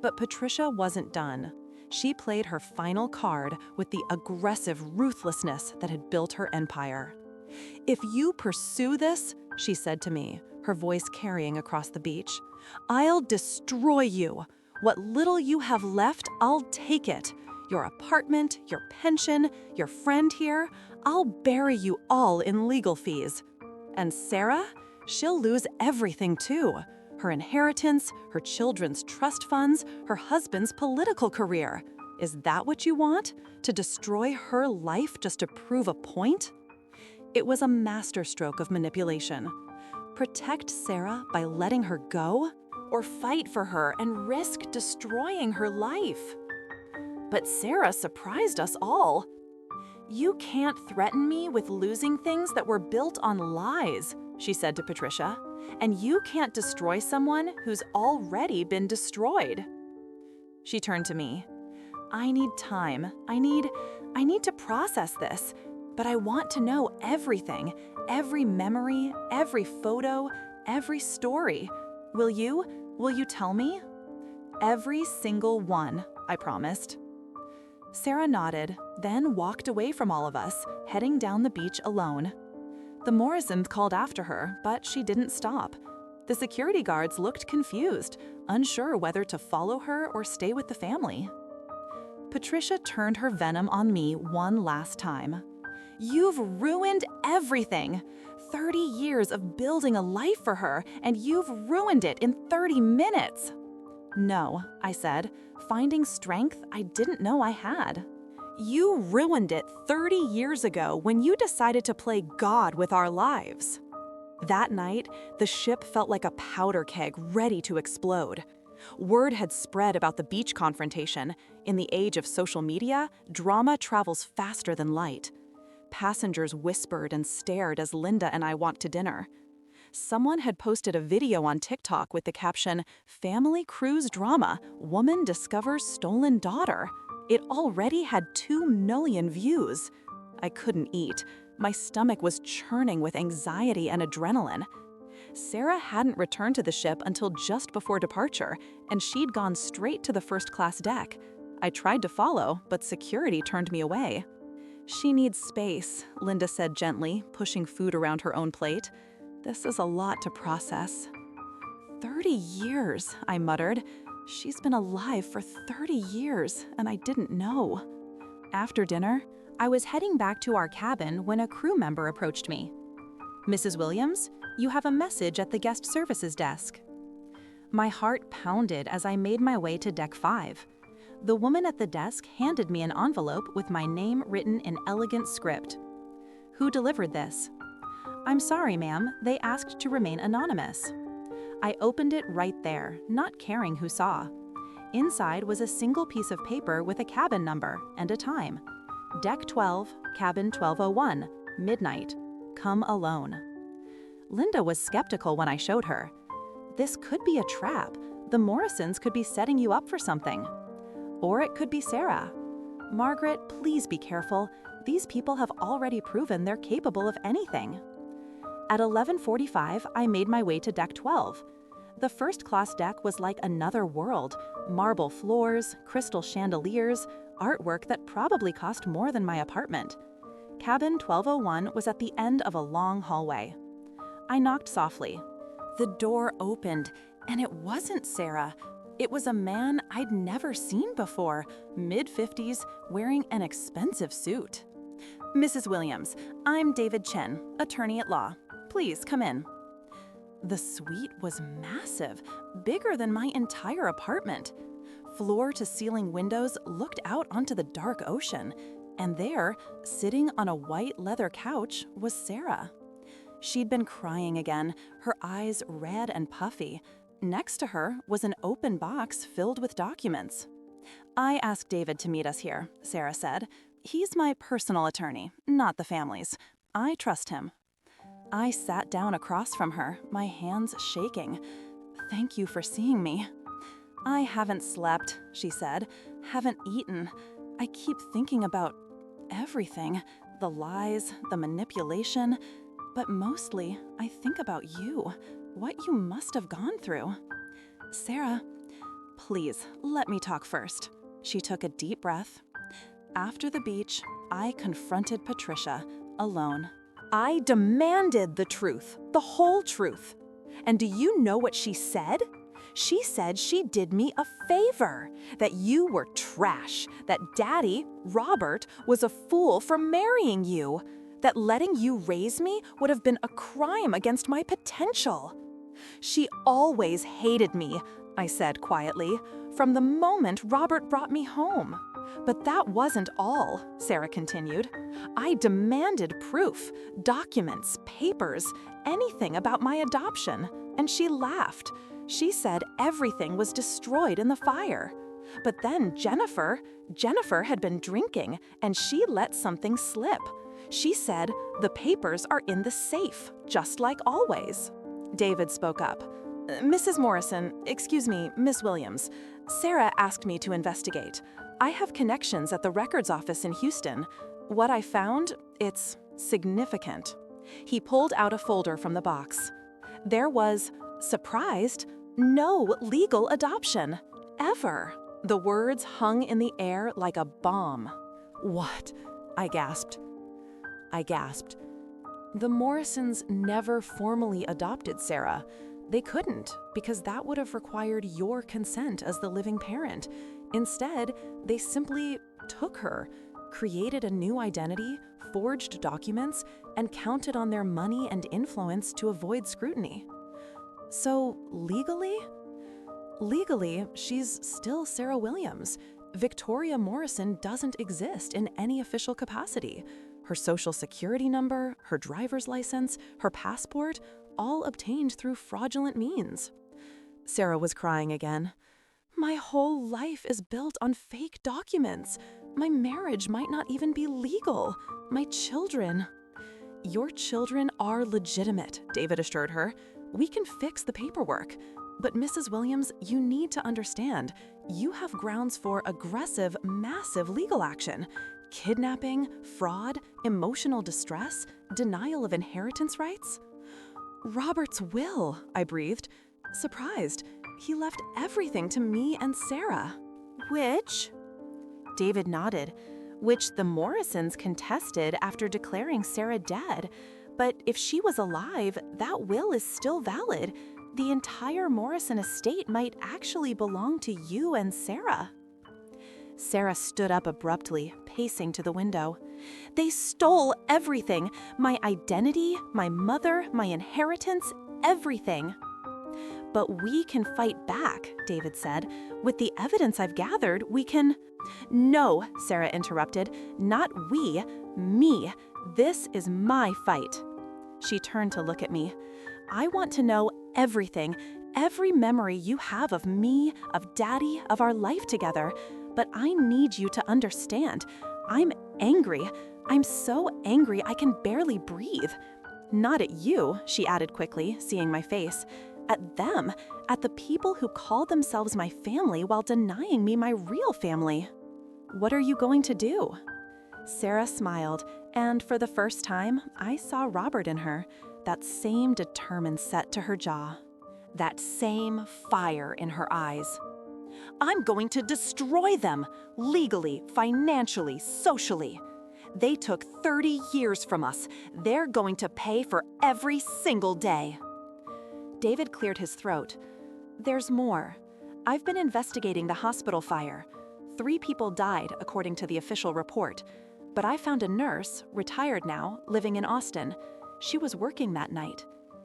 But Patricia wasn't done. She played her final card with the aggressive ruthlessness that had built her empire. "If you pursue this," she said to me, her voice carrying across the beach, "I'll destroy you. What little you have left, I'll take it. Your apartment, your pension, your friend here, I'll bury you all in legal fees. And Sarah, she'll lose everything too. Her inheritance, her children's trust funds, her husband's political career. Is that what you want? To destroy her life just to prove a point?" It was a masterstroke of manipulation. Protect Sarah by letting her go? Or fight for her and risk destroying her life? But Sarah surprised us all. "You can't threaten me with losing things that were built on lies," she said to Patricia. "And you can't destroy someone who's already been destroyed." She turned to me. "I need time. I need to process this. But I want to know everything, every memory, every photo, every story. Will you tell me?" "Every single one," I promised. Sarah nodded, then walked away from all of us, heading down the beach alone. The Morrisons called after her, but she didn't stop. The security guards looked confused, unsure whether to follow her or stay with the family. Patricia turned her venom on me one last time. "You've ruined everything. 30 years of building a life for her, and you've ruined it in 30 minutes. "No," I said, finding strength I didn't know I had. "You ruined it 30 years ago when you decided to play God with our lives." That night, the ship felt like a powder keg ready to explode. Word had spread about the beach confrontation. In the age of social media, drama travels faster than light. Passengers whispered and stared as Linda and I walked to dinner. Someone had posted a video on TikTok with the caption, "Family cruise drama, woman discovers stolen daughter." It already had 2 million views. I couldn't eat. My stomach was churning with anxiety and adrenaline. Sarah hadn't returned to the ship until just before departure, and she'd gone straight to the first-class deck. I tried to follow, but security turned me away. "She needs space," Linda said gently, pushing food around her own plate. "This is a lot to process." 30 years, I muttered. She's been alive for 30 years, and I didn't know. After dinner, I was heading back to our cabin when a crew member approached me. "Mrs. Williams, you have a message at the guest services desk." My heart pounded as I made my way to Deck 5. The woman at the desk handed me an envelope with my name written in elegant script. "Who delivered this?" "I'm sorry, ma'am, they asked to remain anonymous." I opened it right there, not caring who saw. Inside was a single piece of paper with a cabin number and a time. Deck 12, cabin 1201, midnight. Come alone. Linda was skeptical when I showed her. "This could be a trap. The Morrisons could be setting you up for something. Or it could be Sarah. Margaret, please be careful. These people have already proven they're capable of anything." At 11:45, I made my way to Deck 12. The first-class deck was like another world. Marble floors, crystal chandeliers, artwork that probably cost more than my apartment. Cabin 1201 was at the end of a long hallway. I knocked softly. The door opened, and it wasn't Sarah. It was a man I'd never seen before, mid-50s, wearing an expensive suit. "Mrs. Williams, I'm David Chen, attorney at law. Please come in." The suite was massive, bigger than my entire apartment. Floor-to-ceiling windows looked out onto the dark ocean, and there, sitting on a white leather couch, was Sarah. She'd been crying again, her eyes red and puffy. Next to her was an open box filled with documents. "I asked David to meet us here," Sarah said. "He's my personal attorney, not the family's. I trust him." I sat down across from her, my hands shaking. "Thank you for seeing me." "I haven't slept," she said. "Haven't eaten. I keep thinking about everything, the lies, the manipulation. But mostly, I think about you, what you must have gone through." "Sarah, please, let me talk first." She took a deep breath. After the beach, I confronted Patricia, alone. I demanded the truth, the whole truth. And do you know what she said? She said she did me a favor, that you were trash, that Daddy, Robert, was a fool for marrying you, that letting you raise me would have been a crime against my potential. "She always hated me," I said quietly, "from the moment Robert brought me home." "But that wasn't all," Sarah continued. "I demanded proof, documents, papers, anything about my adoption, and she laughed. She said everything was destroyed in the fire. But then Jennifer had been drinking, and she let something slip. She said, 'The papers are in the safe, just like always.'" David spoke up. "Mrs. Morrison, excuse me, Miss Williams, Sarah asked me to investigate. I have connections at the records office in Houston. What I found, it's significant." He pulled out a folder from the box. There was, surprised, no legal adoption, ever. The words hung in the air like a bomb. "What?" I gasped. The Morrisons never formally adopted Sarah. They couldn't, because that would have required your consent as the living parent. Instead, they simply took her, created a new identity, forged documents, and counted on their money and influence to avoid scrutiny. So, legally? Legally, she's still Sarah Williams. Victoria Morrison doesn't exist in any official capacity. Her social security number, her driver's license, her passport, all obtained through fraudulent means. Sarah was crying again. "My whole life is built on fake documents. My marriage might not even be legal. My children." "Your children are legitimate," David assured her. "We can fix the paperwork. But Mrs. Williams, you need to understand, you have grounds for aggressive, massive legal action. Kidnapping, fraud, emotional distress, denial of inheritance rights." "Robert's will," I breathed. Surprised, he left everything to me and Sarah. "Which?" David nodded. "Which the Morrisons contested after declaring Sarah dead. But if she was alive, that will is still valid. The entire Morrison estate might actually belong to you and Sarah." Sarah stood up abruptly, pacing to the window. "They stole everything. My identity, my mother, my inheritance, everything." "But we can fight back," David said. "With the evidence I've gathered, we can—" "No," Sarah interrupted. "Not we. Me. This is my fight." She turned to look at me. "I want to know everything, every memory you have of me, of Daddy, of our life together. But I need you to understand. I'm angry. I'm so angry I can barely breathe. Not at you," she added quickly, seeing my face. "At them, at the people who call themselves my family while denying me my real family." "What are you going to do?" Sarah smiled, and for the first time, I saw Robert in her, that same determined set to her jaw. that same fire in her eyes. I'm going to destroy them, legally, financially, socially. They took 30 years from us. They're going to pay for every single day. David cleared his throat. There's more. I've been investigating the hospital fire. 3 people died, according to the official report. But I found a nurse, retired now, living in Austin. She was working that night.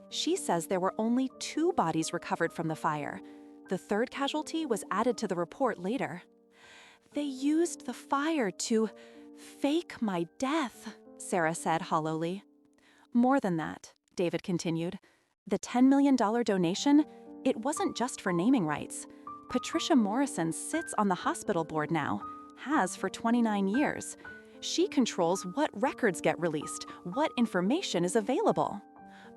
She says there were only 2 bodies recovered from the fire. The 3rd casualty was added to the report later. They used the fire to fake my death, Sarah said hollowly. More than that, David continued. The $10 million donation, it wasn't just for naming rights. Patricia Morrison sits on the hospital board now, has for 29 years. She controls what records get released, what information is available.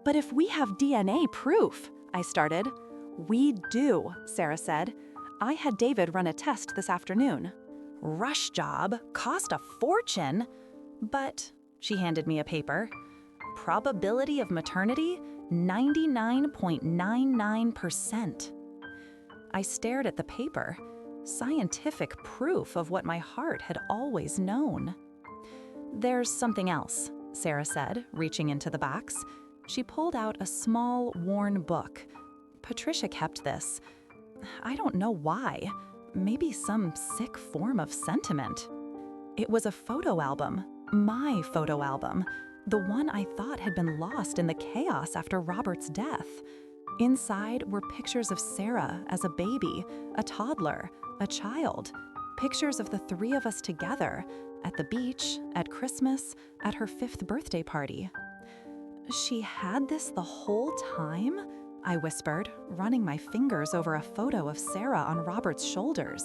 But if we have DNA proof, I started. We do, Sarah said. I had David run a test this afternoon. Rush job, cost a fortune. But, she handed me a paper, probability of maternity, 99.99%. I stared at the paper, scientific proof of what my heart had always known. There's something else, Sarah said, reaching into the box. She pulled out a small, worn book. Patricia kept this. I don't know why. Maybe some sick form of sentiment. It was a photo album, my photo album, the one I thought had been lost in the chaos after Robert's death. Inside were pictures of Sarah as a baby, a toddler, a child, pictures of the 3 of us together, at the beach, at Christmas, at her 5th birthday party. She had this the whole time? I whispered, running my fingers over a photo of Sarah on Robert's shoulders.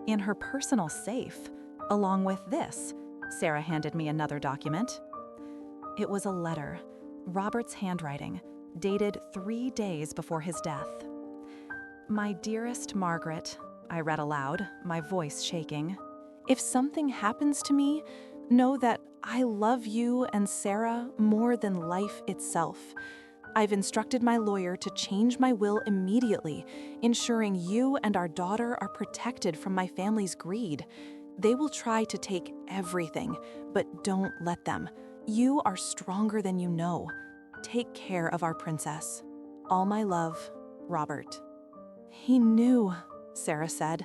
In her personal safe, along with this, Sarah handed me another document. It was a letter, Robert's handwriting, dated 3 days before his death. My dearest Margaret, I read aloud, my voice shaking. If something happens to me, know that I love you and Sarah more than life itself. I've instructed my lawyer to change my will immediately, ensuring you and our daughter are protected from my family's greed. They will try to take everything, but don't let them. You are stronger than you know. Take care of our princess. All my love, Robert. He knew, Sarah said.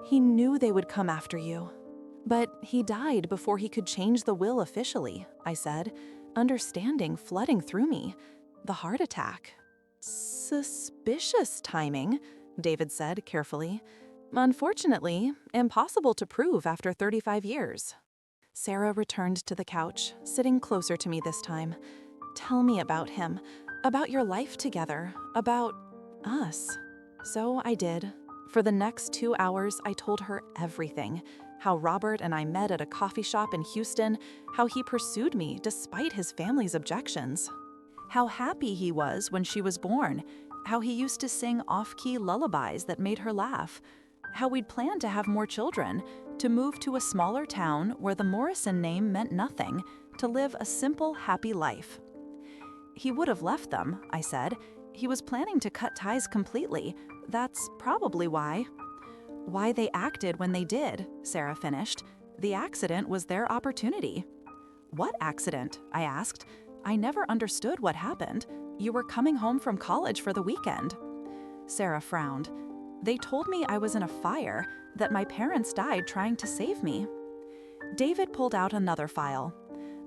He knew they would come after you. But he died before he could change the will officially, I said, understanding flooding through me. The heart attack. Suspicious timing, David said carefully. Unfortunately, impossible to prove after 35 years. Sarah returned to the couch, sitting closer to me this time. Tell me about him, about your life together, about us. So I did. For the next 2 hours, I told her everything. How Robert and I met at a coffee shop in Houston, how he pursued me despite his family's objections. How happy he was when she was born, how he used to sing off-key lullabies that made her laugh, how we'd planned to have more children, to move to a smaller town where the Morrison name meant nothing, to live a simple, happy life. He would have left them, I said. He was planning to cut ties completely. That's probably why. Why they acted when they did, Sarah finished. The accident was their opportunity. What accident? I asked. I never understood what happened. You were coming home from college for the weekend. Sarah frowned. They told me I was in a fire, that my parents died trying to save me. David pulled out another file.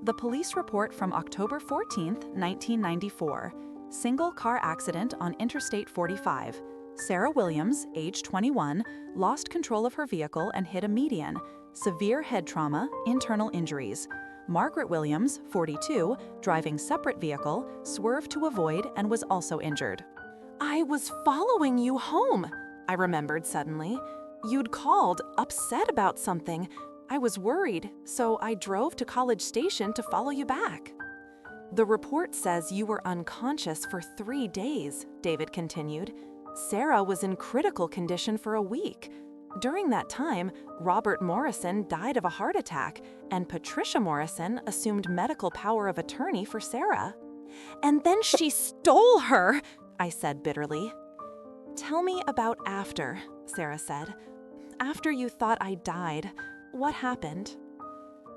The police report from October 14th, 1994. Single car accident on Interstate 45. Sarah Williams, age 21, lost control of her vehicle and hit a median. Severe head trauma, internal injuries. Margaret Williams, 42, driving separate vehicle, swerved to avoid and was also injured. I was following you home, I remembered suddenly. You'd called, upset about something. I was worried, so I drove to College Station to follow you back. The report says you were unconscious for 3 days, David continued. Sarah was in critical condition for a week. During that time, Robert Morrison died of a heart attack, and Patricia Morrison assumed medical power of attorney for Sarah. And then she stole her, I said bitterly. Tell me about after, Sarah said. After you thought I died, what happened?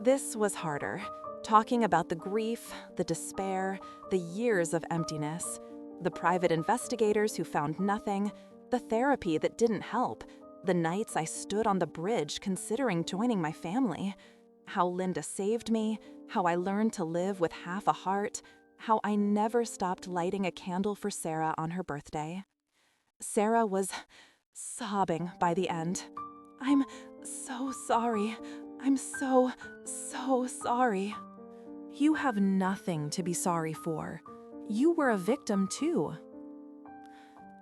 This was harder, talking about the grief, the despair, the years of emptiness, the private investigators who found nothing, the therapy that didn't help, the nights I stood on the bridge considering joining my family, how Linda saved me, how I learned to live with half a heart, how I never stopped lighting a candle for Sarah on her birthday. Sarah was sobbing by the end. I'm so sorry. I'm so sorry. You have nothing to be sorry for. You were a victim too.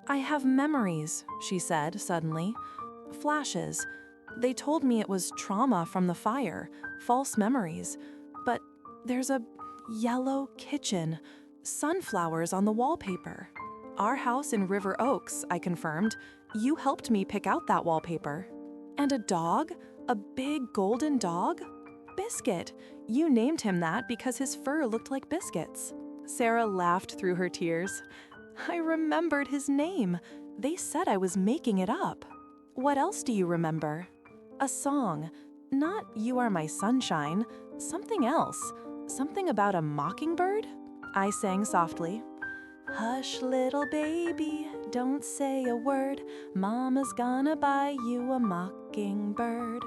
I have memories, she said suddenly. Flashes. They told me it was trauma from the fire, false memories. But there's a yellow kitchen, sunflowers on the wallpaper. Our house in River Oaks, I confirmed. You helped me pick out that wallpaper. And a dog? A big golden dog? Biscuit. You named him that because his fur looked like biscuits. Sarah laughed through her tears. I remembered his name. They said I was making it up. What else do you remember? A song. Not You Are My Sunshine. Something else. Something about a mockingbird? I sang softly. Hush, little baby, don't say a word. Mama's gonna buy you a mockingbird.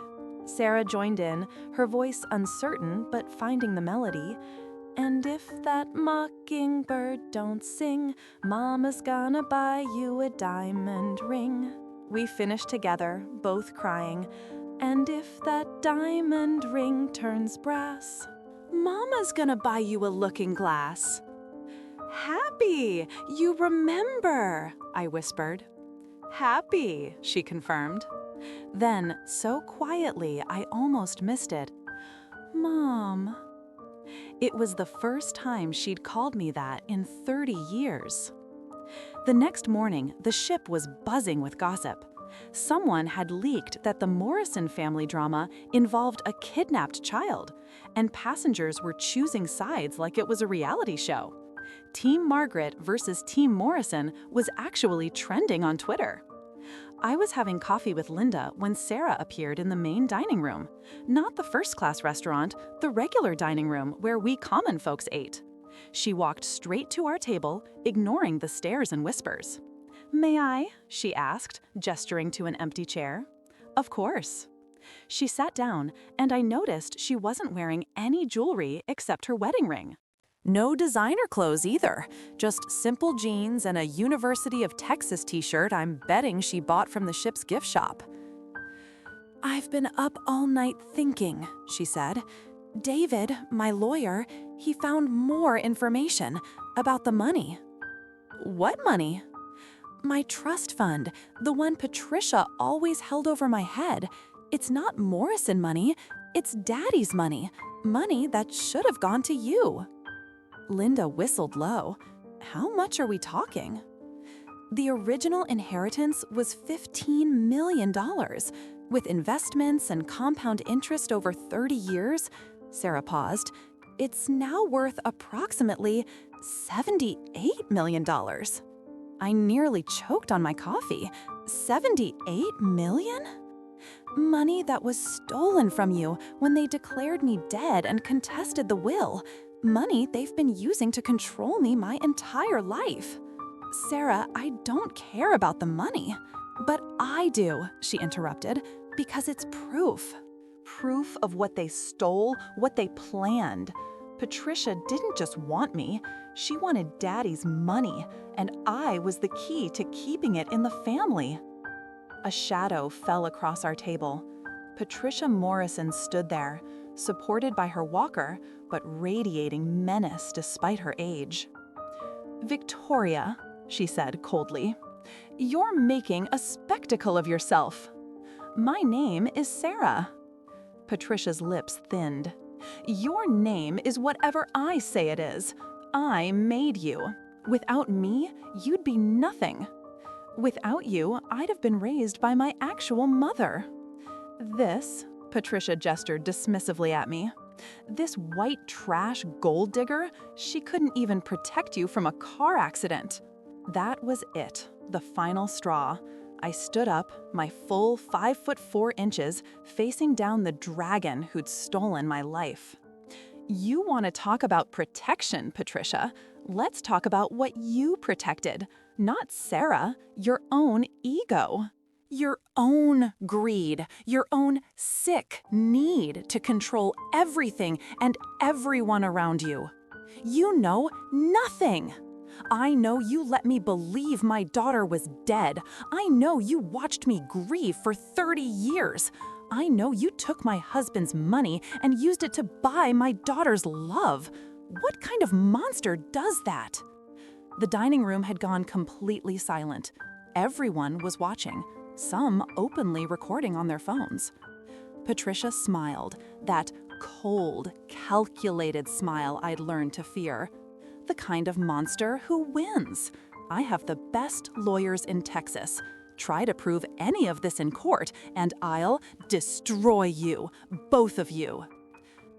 Sarah joined in, her voice uncertain but finding the melody. And if that mockingbird don't sing, Mama's gonna buy you a diamond ring. We finished together, both crying. And if that diamond ring turns brass, Mama's gonna buy you a looking glass. Happy! You remember, I whispered. Happy, she confirmed. Then, so quietly, I almost missed it. Mom. It was the first time she'd called me that in 30 years. The next morning, the ship was buzzing with gossip. Someone had leaked that the Morrison family drama involved a kidnapped child, and passengers were choosing sides like it was a reality show. Team Margaret versus Team Morrison was actually trending on Twitter. I was having coffee with Linda when Sarah appeared in the main dining room. Not the first-class restaurant, the regular dining room where we common folks ate. She walked straight to our table, ignoring the stares and whispers. May I? She asked, gesturing to an empty chair. Of course. She sat down, and I noticed she wasn't wearing any jewelry except her wedding ring. No designer clothes either, just simple jeans and a University of Texas t-shirt I'm betting she bought from the ship's gift shop. I've been up all night thinking, she said. David, my lawyer, he found more information about the money. What money? My trust fund, the one Patricia always held over my head. It's not Morrison money, it's Daddy's money, money that should have gone to you. Linda whistled low. How much are we talking? The original inheritance was $15 million. With investments and compound interest over 30 years, Sarah paused, it's now worth approximately $78 million. I nearly choked on my coffee. $78 million? Money that was stolen from you when they declared me dead and contested the will. Money they've been using to control me my entire life. Sarah, I don't care about the money. But I do, she interrupted, because it's proof. Proof of what they stole, what they planned. Patricia didn't just want me, she wanted Daddy's money, and I was the key to keeping it in the family. A shadow fell across our table. Patricia Morrison stood there, supported by her walker, but radiating menace despite her age. Victoria, she said coldly, you're making a spectacle of yourself. My name is Sarah. Patricia's lips thinned. Your name is whatever I say it is. I made you. Without me, you'd be nothing. Without you, I'd have been raised by my actual mother. This, Patricia gestured dismissively at me. This white trash gold digger, she couldn't even protect you from a car accident. That was it, the final straw. I stood up, my full 5'4", facing down the dragon who'd stolen my life. You want to talk about protection, Patricia? Let's talk about what you protected. Not Sarah, your own ego. Your own greed, your own sick need to control everything and everyone around you. You know nothing. I know you let me believe my daughter was dead. I know you watched me grieve for 30 years. I know you took my husband's money and used it to buy my daughter's love. What kind of monster does that? The dining room had gone completely silent. Everyone was watching, some openly recording on their phones. Patricia smiled, that cold, calculated smile I'd learned to fear. The kind of monster who wins. I have the best lawyers in Texas. Try to prove any of this in court, and I'll destroy you, both of you.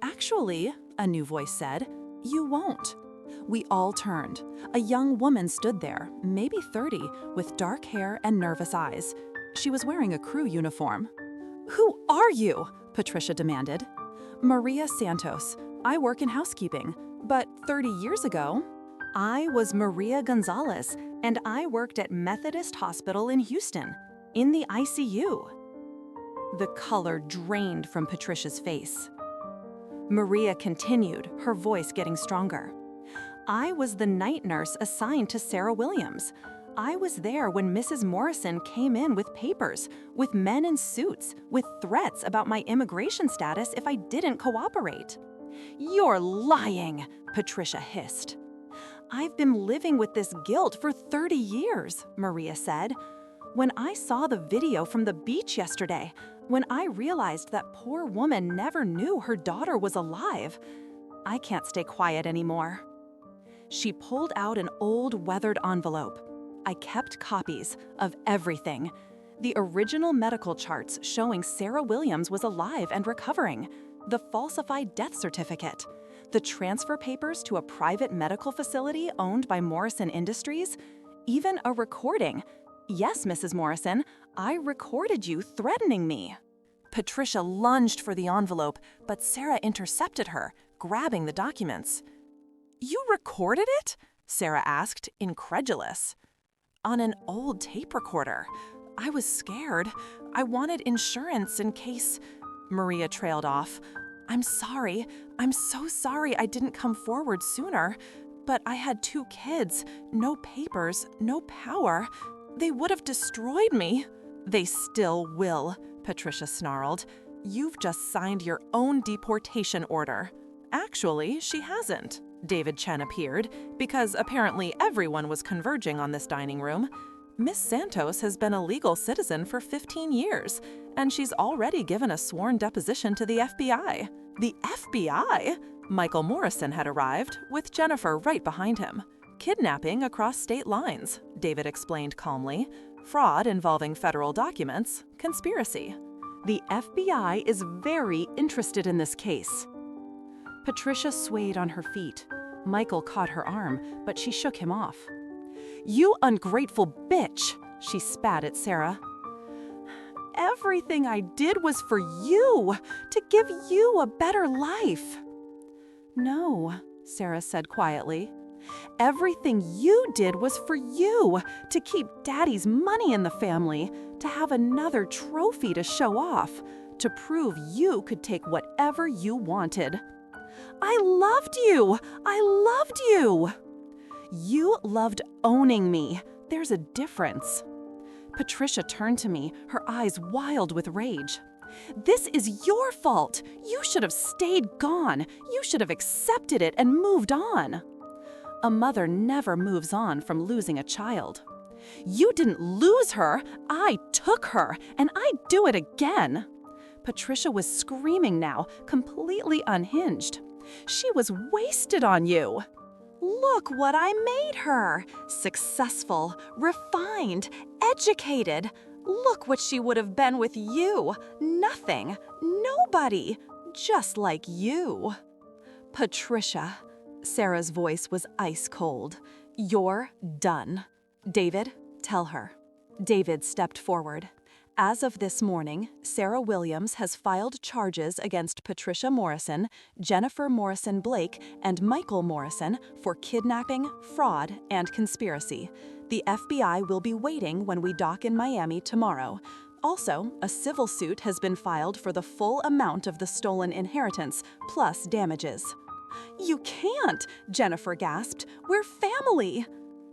Actually, a new voice said, you won't. We all turned. A young woman stood there, maybe 30, with dark hair and nervous eyes. She was wearing a crew uniform. Who are you? Patricia demanded. Maria Santos. I work in housekeeping. But 30 years ago, I was Maria Gonzalez, and I worked at Methodist Hospital in Houston, in the ICU. The color drained from Patricia's face. Maria continued, her voice getting stronger. I was the night nurse assigned to Sarah Williams. I was there when Mrs. Morrison came in with papers, with men in suits, with threats about my immigration status if I didn't cooperate. You're lying, Patricia hissed. I've been living with this guilt for 30 years, Maria said. When I saw the video from the beach yesterday, when I realized that poor woman never knew her daughter was alive, I can't stay quiet anymore. She pulled out an old weathered envelope. I kept copies of everything. The original medical charts showing Sarah Williams was alive and recovering, the falsified death certificate, the transfer papers to a private medical facility owned by Morrison Industries, even a recording. Yes, Mrs. Morrison, I recorded you threatening me. Patricia lunged for the envelope, but Sarah intercepted her, grabbing the documents. You recorded it? Sarah asked, incredulous. On an old tape recorder. I was scared. I wanted insurance in case... Maria trailed off. I'm sorry. I'm so sorry I didn't come forward sooner. But I had 2 kids, no papers, no power. They would have destroyed me. They still will, Patricia snarled. You've just signed your own deportation order. Actually, she hasn't. David Chen appeared, because apparently everyone was converging on this dining room. Miss Santos has been a legal citizen for 15 years, and she's already given a sworn deposition to the FBI. The FBI? Michael Morrison had arrived, with Jennifer right behind him. Kidnapping across state lines, David explained calmly. Fraud involving federal documents, conspiracy. The FBI is very interested in this case. Patricia swayed on her feet. Michael caught her arm, but she shook him off. You ungrateful bitch, she spat at Sarah. Everything I did was for you, to give you a better life. No, Sarah said quietly. Everything you did was for you, to keep Daddy's money in the family, to have another trophy to show off, to prove you could take whatever you wanted. I loved you! I loved you! You loved owning me. There's a difference. Patricia turned to me, her eyes wild with rage. This is your fault. You should have stayed gone. You should have accepted it and moved on. A mother never moves on from losing a child. You didn't lose her. I took her, and I'd do it again. Patricia was screaming now, completely unhinged. She was wasted on you. Look what I made her. Successful, refined, educated. Look what she would have been with you. Nothing. Nobody. Just like you. Patricia. Sarah's voice was ice cold. You're done. David, tell her. David stepped forward. As of this morning, Sarah Williams has filed charges against Patricia Morrison, Jennifer Morrison Blake, and Michael Morrison for kidnapping, fraud, and conspiracy. The FBI will be waiting when we dock in Miami tomorrow. Also, a civil suit has been filed for the full amount of the stolen inheritance, plus damages. You can't, Jennifer gasped. We're family.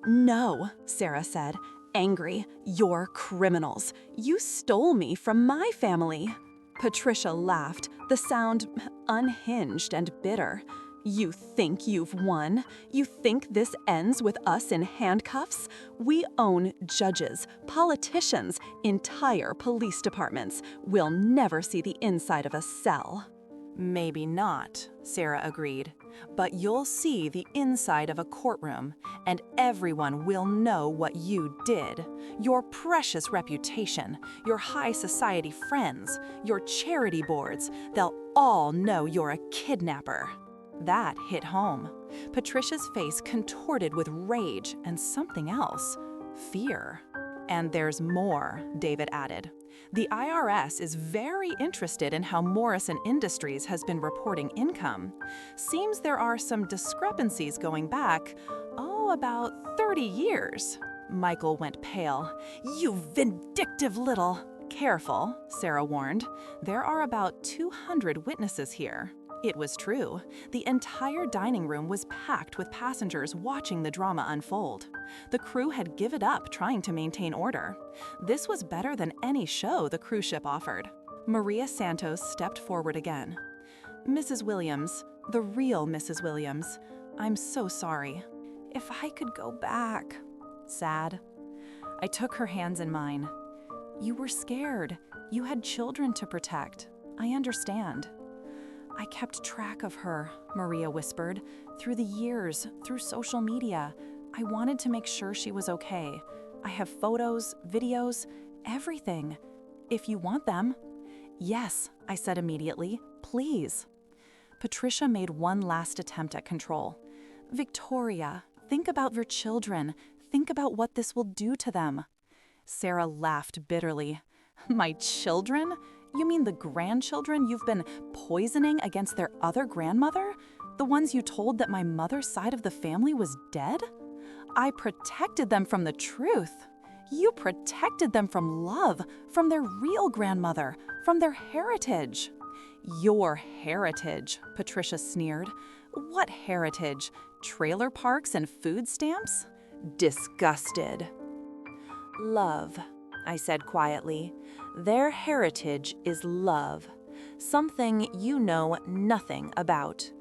No, Sarah said, angry. You're criminals. You stole me from my family. Patricia laughed, the sound unhinged and bitter. You think you've won? You think this ends with us in handcuffs? We own judges, politicians, entire police departments. We'll never see the inside of a cell. Maybe not, Sarah agreed. But you'll see the inside of a courtroom, and everyone will know what you did. Your precious reputation, your high society friends, your charity boards, they'll all know you're a kidnapper. That hit home. Patricia's face contorted with rage and something else, fear. And there's more, David added. The IRS is very interested in how Morrison Industries has been reporting income. Seems there are some discrepancies going back, about 30 years. Michael went pale. You vindictive little... Careful, Sarah warned. There are about 200 witnesses here. It was true. The entire dining room was packed with passengers watching the drama unfold. The crew had given up trying to maintain order. This was better than any show the cruise ship offered. Maria Santos stepped forward again. Mrs. Williams, the real Mrs. Williams, I'm so sorry. If I could go back. Sad. I took her hands in mine. You were scared. You had children to protect. I understand. I kept track of her, Maria whispered. Through the years, through social media, I wanted to make sure she was okay. I have photos, videos, everything. If you want them. Yes, I said immediately. Please. Patricia made one last attempt at control. Victoria, think about your children. Think about what this will do to them. Sarah laughed bitterly. My children? You mean the grandchildren you've been poisoning against their other grandmother? The ones you told that my mother's side of the family was dead? I protected them from the truth. You protected them from love, from their real grandmother, from their heritage. Your heritage, Patricia sneered. What heritage? Trailer parks and food stamps? Disgusted. Love, I said quietly. Their heritage is love, something you know nothing about.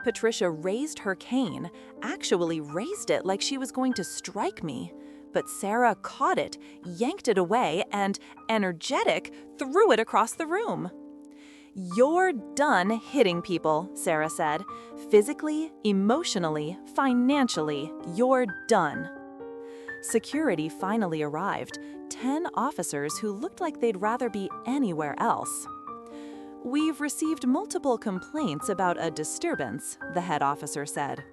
Patricia raised her cane, actually raised it like she was going to strike me. But Sarah caught it, yanked it away, and, energetic, threw it across the room. You're done hitting people, Sarah said. Physically, emotionally, financially, you're done. Security finally arrived, 10 officers who looked like they'd rather be anywhere else. We've received multiple complaints about a disturbance, the head officer said.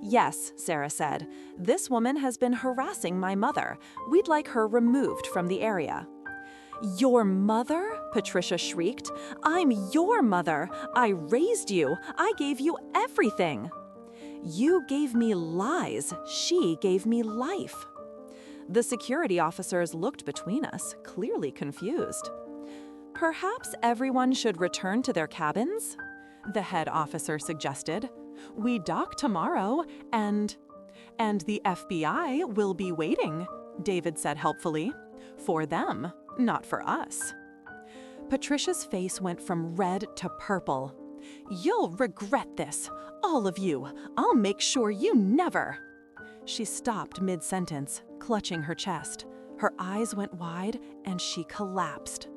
Yes, Sarah said. This woman has been harassing my mother. We'd like her removed from the area. Your mother? Patricia shrieked. I'm your mother. I raised you. I gave you everything. You gave me lies. She gave me life. The security officers looked between us, clearly confused. Perhaps everyone should return to their cabins? The head officer suggested. We dock tomorrow, and the FBI will be waiting, David said helpfully. For them, not for us. Patricia's face went from red to purple. You'll regret this, all of you. I'll make sure you never. She stopped mid-sentence, clutching her chest. Her eyes went wide, and she collapsed.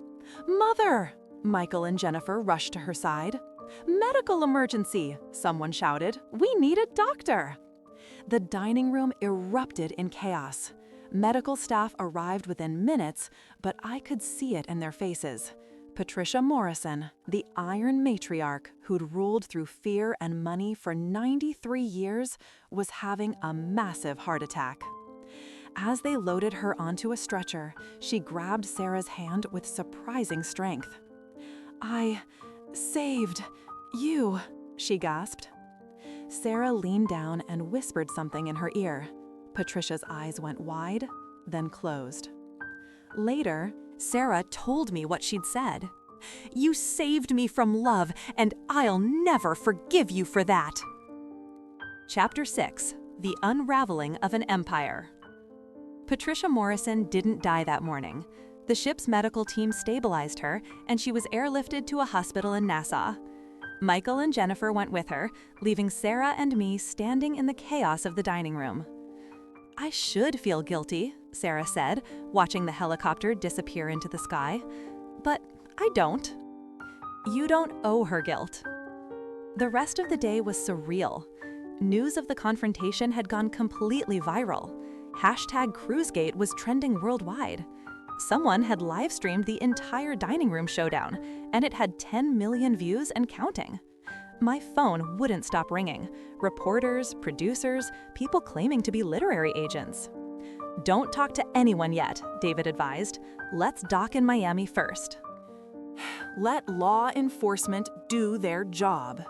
Mother! Michael and Jennifer rushed to her side. Medical emergency, someone shouted. We need a doctor. The dining room erupted in chaos. Medical staff arrived within minutes, but I could see it in their faces. Patricia Morrison, the iron matriarch who'd ruled through fear and money for 93 years, was having a massive heart attack. As they loaded her onto a stretcher, she grabbed Sarah's hand with surprising strength. "I saved you," she gasped. Sarah leaned down and whispered something in her ear. Patricia's eyes went wide, then closed. Later, Sarah told me what she'd said. "You saved me from love, and I'll never forgive you for that." Chapter 6: The Unraveling of an Empire. Patricia Morrison didn't die that morning. The ship's medical team stabilized her, and she was airlifted to a hospital in Nassau. Michael and Jennifer went with her, leaving Sarah and me standing in the chaos of the dining room. "I should feel guilty," Sarah said, watching the helicopter disappear into the sky. "But I don't." "You don't owe her guilt." The rest of the day was surreal. News of the confrontation had gone completely viral. #CruiseGate was trending worldwide. Someone had live-streamed the entire dining room showdown, and it had 10 million views and counting. My phone wouldn't stop ringing. Reporters, producers, people claiming to be literary agents. "Don't talk to anyone yet," David advised. "Let's dock in Miami first." Let law enforcement do their job.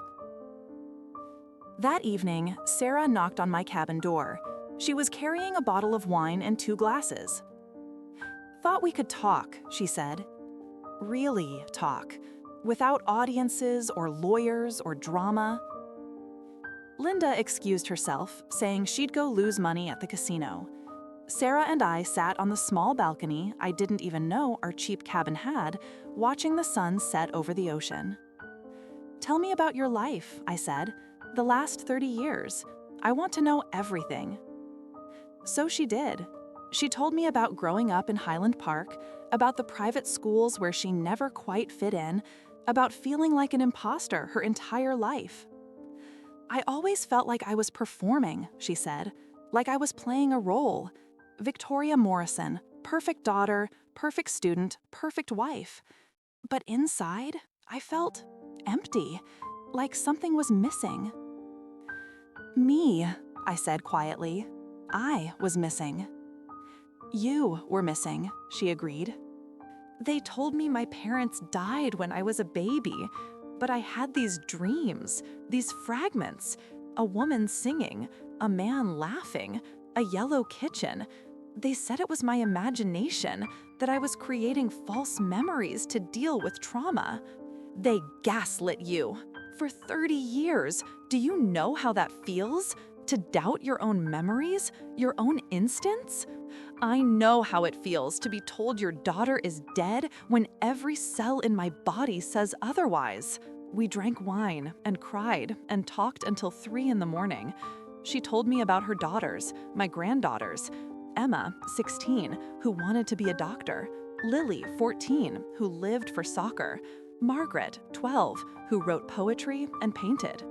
That evening, Sarah knocked on my cabin door. She was carrying a bottle of wine and 2 glasses. "Thought we could talk," she said. "Really talk, without audiences or lawyers or drama." Linda excused herself, saying she'd go lose money at the casino. Sarah and I sat on the small balcony I didn't even know our cheap cabin had, watching the sun set over the ocean. "Tell me about your life," I said. "The last 30 years. I want to know everything." So she did. She told me about growing up in Highland Park, about the private schools where she never quite fit in, about feeling like an imposter her entire life. "I always felt like I was performing," she said, "like I was playing a role. Victoria Morrison, perfect daughter, perfect student, perfect wife. But inside, I felt empty, like something was missing." "Me," I said quietly. "I was missing." "You were missing," she agreed. "They told me my parents died when I was a baby, but I had these dreams, these fragments, a woman singing, a man laughing, a yellow kitchen. They said it was my imagination, that I was creating false memories to deal with trauma. They gaslit you. For 30 years, do you know how that feels? To doubt your own memories, your own instincts? I know how it feels to be told your daughter is dead when every cell in my body says otherwise." We drank wine and cried and talked until 3 in the morning. She told me about her daughters, my granddaughters. Emma, 16, who wanted to be a doctor. Lily, 14, who lived for soccer. Margaret, 12, who wrote poetry and painted.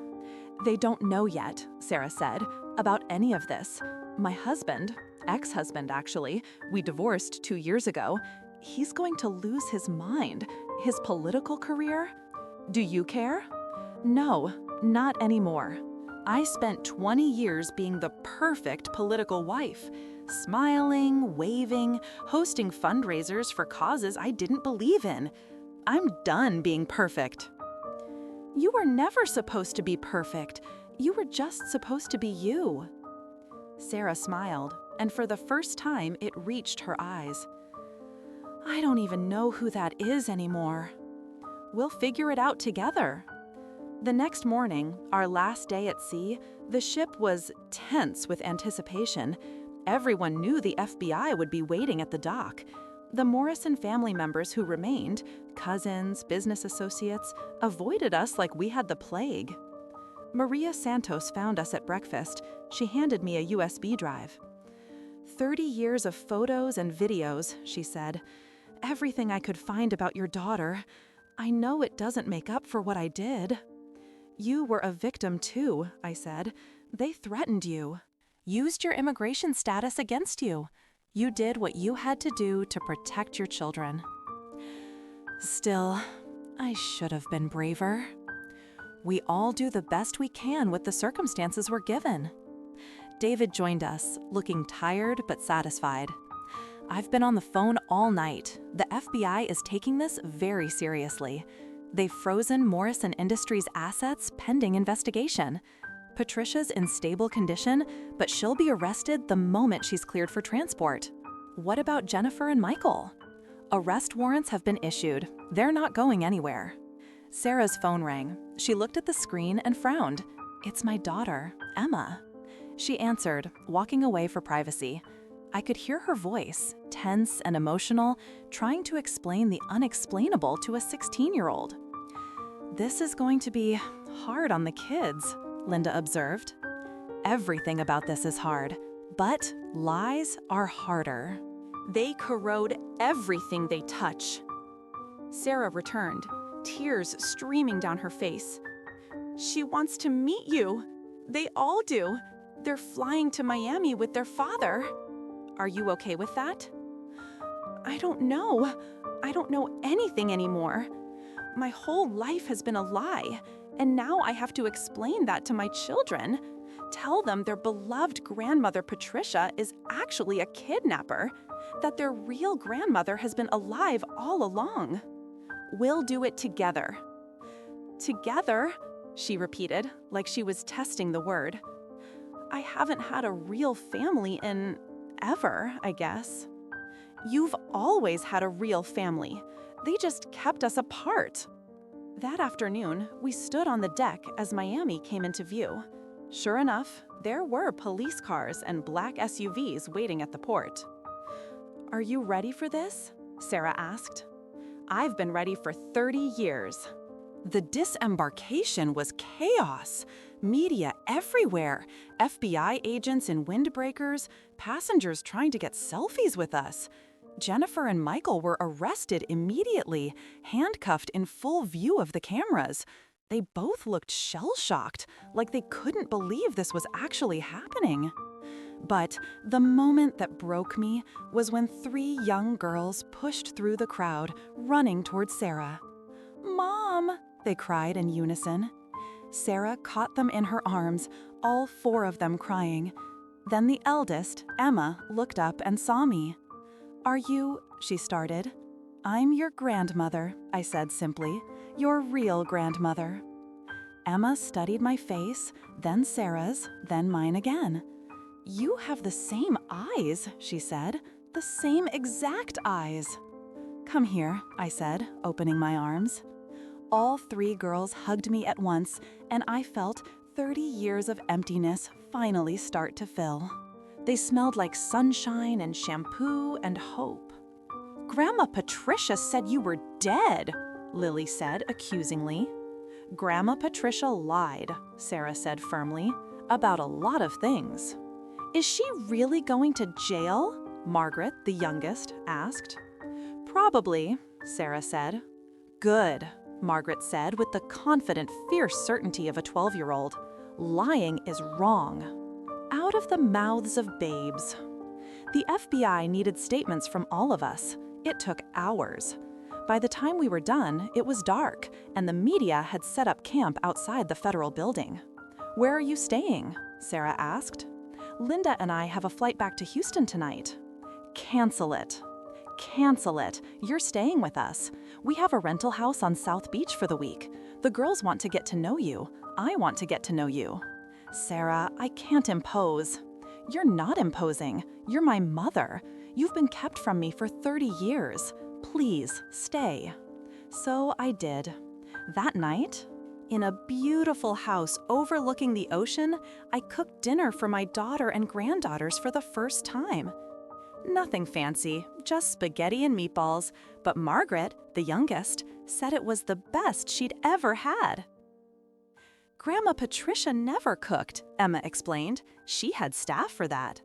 "They don't know yet," Sarah said, "about any of this. My husband, ex-husband actually, we divorced 2 years ago, he's going to lose his mind, his political career. Do you care? No, not anymore. I spent 20 years being the perfect political wife, smiling, waving, hosting fundraisers for causes I didn't believe in. I'm done being perfect." "You were never supposed to be perfect. You were just supposed to be you." Sarah smiled, and for the first time it reached her eyes. "I don't even know who that is anymore." "We'll figure it out together." The next morning, our last day at sea, the ship was tense with anticipation. Everyone knew the FBI would be waiting at the dock. The Morrison family members who remained, cousins, business associates, avoided us like we had the plague. Maria Santos found us at breakfast. She handed me a USB drive. 30 years of photos and videos," she said. "Everything I could find about your daughter. I know it doesn't make up for what I did." "You were a victim too," I said. "They threatened you, used your immigration status against you. You did what you had to do to protect your children." "Still, I should have been braver." "We all do the best we can with the circumstances we're given." David joined us, looking tired but satisfied. I've been on the phone all night. The FBI is taking this very seriously. They've frozen Morrison Industries' assets pending investigation. Patricia's in stable condition, but she'll be arrested the moment she's cleared for transport. What about Jennifer and Michael? Arrest warrants have been issued. They're not going anywhere. Sarah's phone rang. She looked at the screen and frowned. It's my daughter, Emma. She answered, walking away for privacy. I could hear her voice, tense and emotional, trying to explain the unexplainable to a 16-year-old. This is going to be hard on the kids, Linda observed. Everything about this is hard, but lies are harder. They corrode everything they touch. Sarah returned, tears streaming down her face. She wants to meet you. They all do. They're flying to Miami with their father. Are you okay with that? I don't know. I don't know anything anymore. My whole life has been a lie, and now I have to explain that to my children. Tell them their beloved grandmother Patricia is actually a kidnapper, that their real grandmother has been alive all along. We'll do it together. Together, she repeated, like she was testing the word. I haven't had a real family in ever, I guess. You've always had a real family. They just kept us apart. That afternoon, we stood on the deck as Miami came into view. Sure enough, there were police cars and black SUVs waiting at the port. Are you ready for this? Sarah asked. I've been ready for 30 years. The disembarkation was chaos. Media everywhere, FBI agents in windbreakers, passengers trying to get selfies with us. Jennifer and Michael were arrested immediately, handcuffed in full view of the cameras. They both looked shell-shocked, like they couldn't believe this was actually happening. But the moment that broke me was when 3 young girls pushed through the crowd, running towards Sarah. "Mom!" they cried in unison. Sarah caught them in her arms, all 4 of them crying. Then the eldest, Emma, looked up and saw me. Are you, she started. I'm your grandmother, I said simply. Your real grandmother. Emma studied my face, then Sarah's, then mine again. You have the same eyes, she said. The same exact eyes. Come here, I said, opening my arms. All 3 girls hugged me at once, and I felt 30 years of emptiness finally start to fill. They smelled like sunshine and shampoo and hope. Grandma Patricia said you were dead, Lily said accusingly. Grandma Patricia lied, Sarah said firmly, about a lot of things. Is she really going to jail? Margaret, the youngest, asked. Probably, Sarah said. Good, Margaret said with the confident, fierce certainty of a 12-year-old. Lying is wrong. Out of the mouths of babes. The FBI needed statements from all of us. It took hours. By the time we were done, it was dark, and the media had set up camp outside the federal building. Where are you staying? Sarah asked. Linda and I have a flight back to Houston tonight. Cancel it. Cancel it. You're staying with us. We have a rental house on South Beach for the week. The girls want to get to know you. I want to get to know you. Sarah, I can't impose. You're not imposing. You're my mother. You've been kept from me for 30 years. Please, stay. So I did. That night, in a beautiful house overlooking the ocean, I cooked dinner for my daughter and granddaughters for the first time. Nothing fancy, just spaghetti and meatballs, but Margaret, the youngest, said it was the best she'd ever had. Grandma Patricia never cooked, Emma explained. She had staff for that.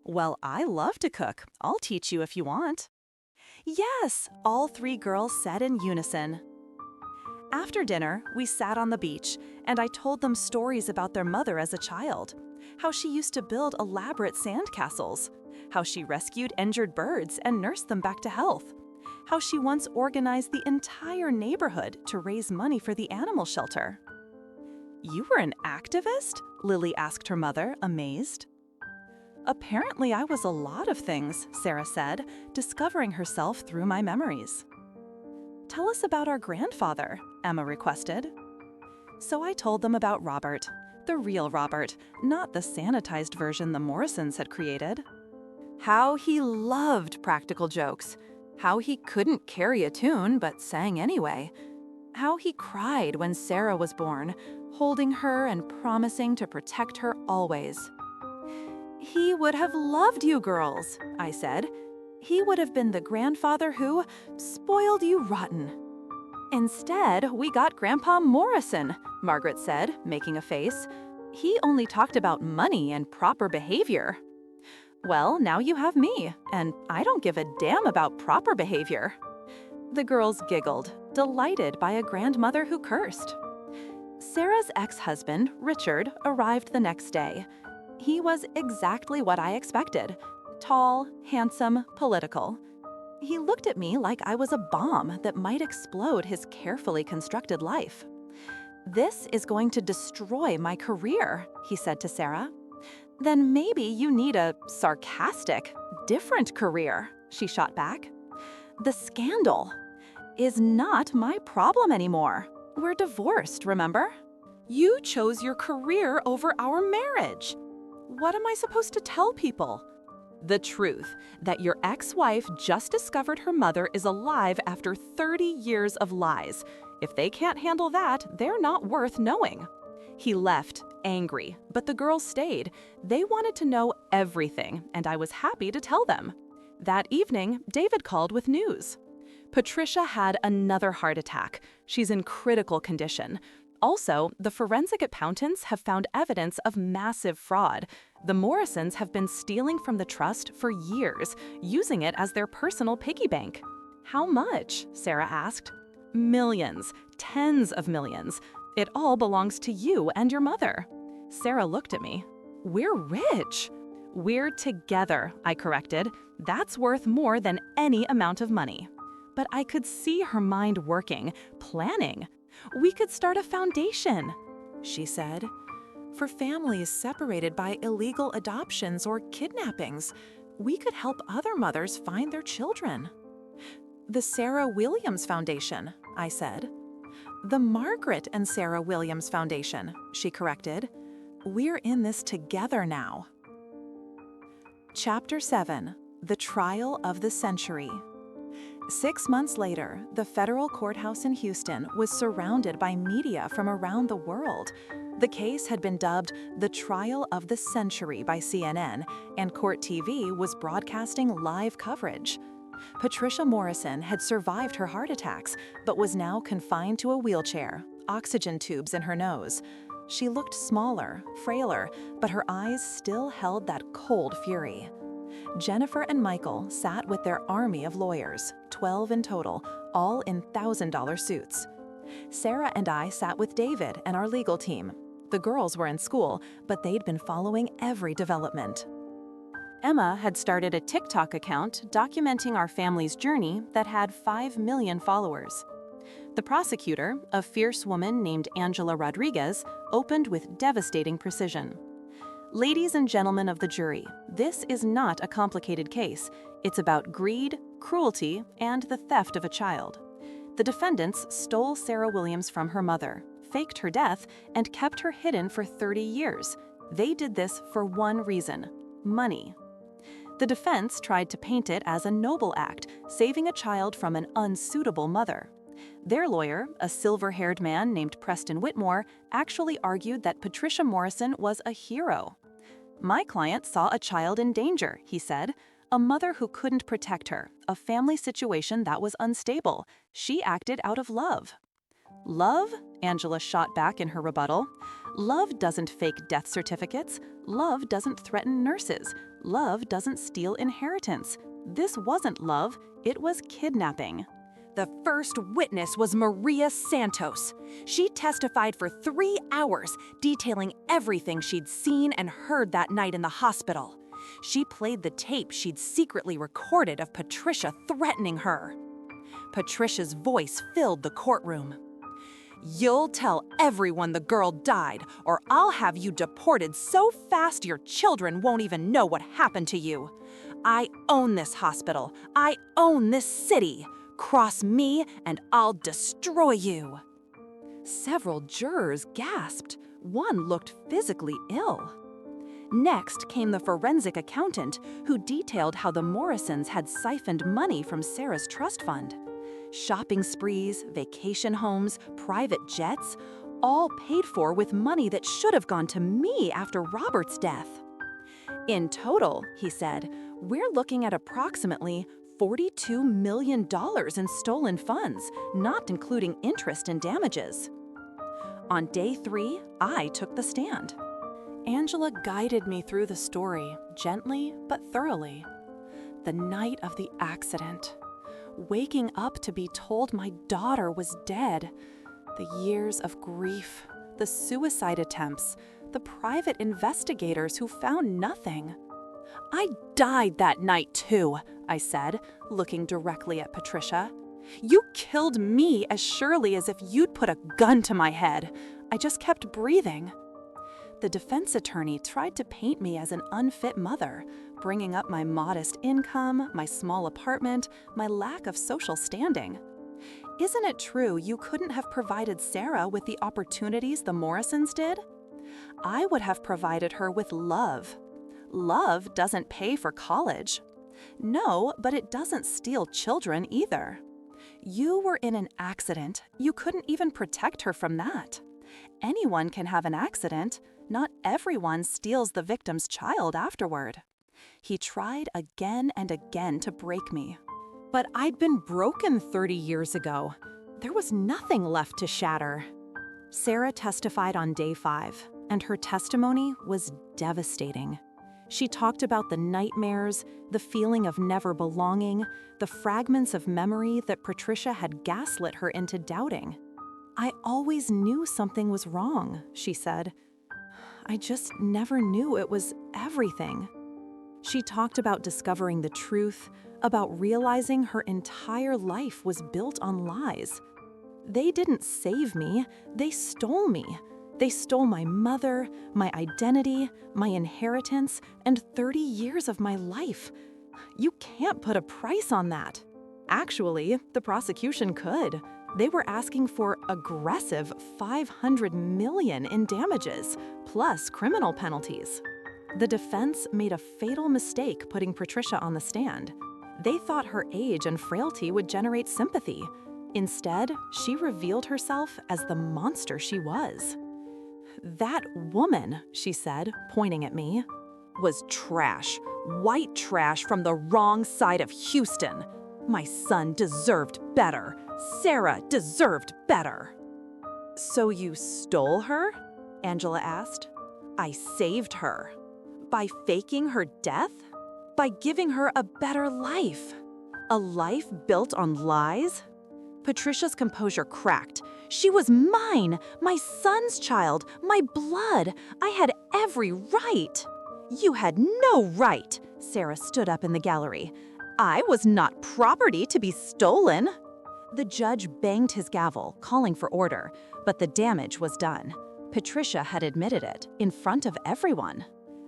Well, I love to cook. I'll teach you if you want. Yes, all 3 girls said in unison. After dinner, we sat on the beach, and I told them stories about their mother as a child, how she used to build elaborate sandcastles, how she rescued injured birds and nursed them back to health, how she once organized the entire neighborhood to raise money for the animal shelter. You were an activist? Lily asked her mother, amazed. Apparently, I was a lot of things, Sarah said, discovering herself through my memories. Tell us about our grandfather, Emma requested. So I told them about Robert, the real Robert, not the sanitized version the Morrisons had created. How he loved practical jokes, how he couldn't carry a tune but sang anyway, how he cried when Sarah was born, holding her and promising to protect her always. He would have loved you girls, I said. He would have been the grandfather who spoiled you rotten. Instead, we got Grandpa Morrison, Margaret said, making a face. He only talked about money and proper behavior. Well, now you have me, and I don't give a damn about proper behavior. The girls giggled, delighted by a grandmother who cursed. Sarah's ex-husband, Richard, arrived the next day. He was exactly what I expected. Tall, handsome, political. He looked at me like I was a bomb that might explode his carefully constructed life. This is going to destroy my career, he said to Sarah. Then maybe you need a sarcastic, different career, she shot back. The scandal is not my problem anymore. We're divorced, remember? You chose your career over our marriage. What am I supposed to tell people? The truth, that your ex-wife just discovered her mother is alive after 30 years of lies. If they can't handle that, they're not worth knowing. He left, angry, but the girls stayed. They wanted to know everything, and I was happy to tell them. That evening, David called with news. Patricia had another heart attack. She's in critical condition. Also, the forensic accountants have found evidence of massive fraud. The Morrisons have been stealing from the trust for years, using it as their personal piggy bank. How much? Sarah asked. Millions, tens of millions. It all belongs to you and your mother. Sarah looked at me. We're rich. We're together, I corrected. That's worth more than any amount of money. But I could see her mind working, planning. We could start a foundation, she said, for families separated by illegal adoptions or kidnappings. We could help other mothers find their children. The Sarah Williams Foundation, I said. The Margaret and Sarah Williams Foundation, she corrected. We're in this together now. Chapter 7, The Trial of the Century. 6 months later, the federal courthouse in Houston was surrounded by media from around the world. The case had been dubbed the Trial of the Century by CNN, and Court TV was broadcasting live coverage. Patricia Morrison had survived her heart attacks, but was now confined to a wheelchair, oxygen tubes in her nose. She looked smaller, frailer, but her eyes still held that cold fury. Jennifer and Michael sat with their army of lawyers, 12 in total, all in $1,000 suits. Sarah and I sat with David and our legal team. The girls were in school, but they'd been following every development. Emma had started a TikTok account documenting our family's journey that had 5 million followers. The prosecutor, a fierce woman named Angela Rodriguez, opened with devastating precision. Ladies and gentlemen of the jury, this is not a complicated case. It's about greed, cruelty, and the theft of a child. The defendants stole Sarah Williams from her mother, faked her death, and kept her hidden for 30 years. They did this for one reason: money. The defense tried to paint it as a noble act, saving a child from an unsuitable mother. Their lawyer, a silver-haired man named Preston Whitmore, actually argued that Patricia Morrison was a hero. My client saw a child in danger, he said, a mother who couldn't protect her, a family situation that was unstable. She acted out of love. Love? Angela shot back in her rebuttal. Love doesn't fake death certificates. Love doesn't threaten nurses. Love doesn't steal inheritance. This wasn't love, it was kidnapping. The first witness was Maria Santos. She testified for 3 hours, detailing everything she'd seen and heard that night in the hospital. She played the tape she'd secretly recorded of Patricia threatening her. Patricia's voice filled the courtroom. You'll tell everyone the girl died, or I'll have you deported so fast your children won't even know what happened to you. I own this hospital. I own this city. Cross me and I'll destroy you." Several jurors gasped. One looked physically ill. Next came the forensic accountant, who detailed how the Morrisons had siphoned money from Sarah's trust fund. Shopping sprees, vacation homes, private jets, all paid for with money that should have gone to me after Robert's death. In total, he said, we're looking at approximately $42 million in stolen funds, not including interest and damages. On day 3, I took the stand. Angela guided me through the story, gently but thoroughly. The night of the accident. Waking up to be told my daughter was dead. The years of grief, the suicide attempts, the private investigators who found nothing. "I died that night too," I said, looking directly at Patricia. "You killed me as surely as if you'd put a gun to my head. I just kept breathing." The defense attorney tried to paint me as an unfit mother, bringing up my modest income, my small apartment, my lack of social standing. Isn't it true you couldn't have provided Sarah with the opportunities the Morrisons did? I would have provided her with love. Love doesn't pay for college. No, but it doesn't steal children either. You were in an accident. You couldn't even protect her from that. Anyone can have an accident. Not everyone steals the victim's child afterward. He tried again and again to break me. But I'd been broken 30 years ago. There was nothing left to shatter. Sarah testified on day 5, and her testimony was devastating. She talked about the nightmares, the feeling of never belonging, the fragments of memory that Patricia had gaslit her into doubting. "I always knew something was wrong," she said. "I just never knew it was everything." She talked about discovering the truth, about realizing her entire life was built on lies. They didn't save me, they stole me. They stole my mother, my identity, my inheritance, and 30 years of my life. You can't put a price on that. Actually, the prosecution could. They were asking for aggressive $500 million in damages, plus criminal penalties. The defense made a fatal mistake putting Patricia on the stand. They thought her age and frailty would generate sympathy. Instead, she revealed herself as the monster she was. "That woman," she said, pointing at me, "was trash, white trash from the wrong side of Houston. My son deserved better. Sarah deserved better." "So you stole her?" Angela asked. "I saved her. By faking her death? By giving her a better life? A life built on lies?" Patricia's composure cracked. "She was mine, my son's child, my blood. I had every right." "You had no right," Sarah stood up in the gallery. "I was not property to be stolen." The judge banged his gavel, calling for order, but the damage was done. Patricia had admitted it, in front of everyone.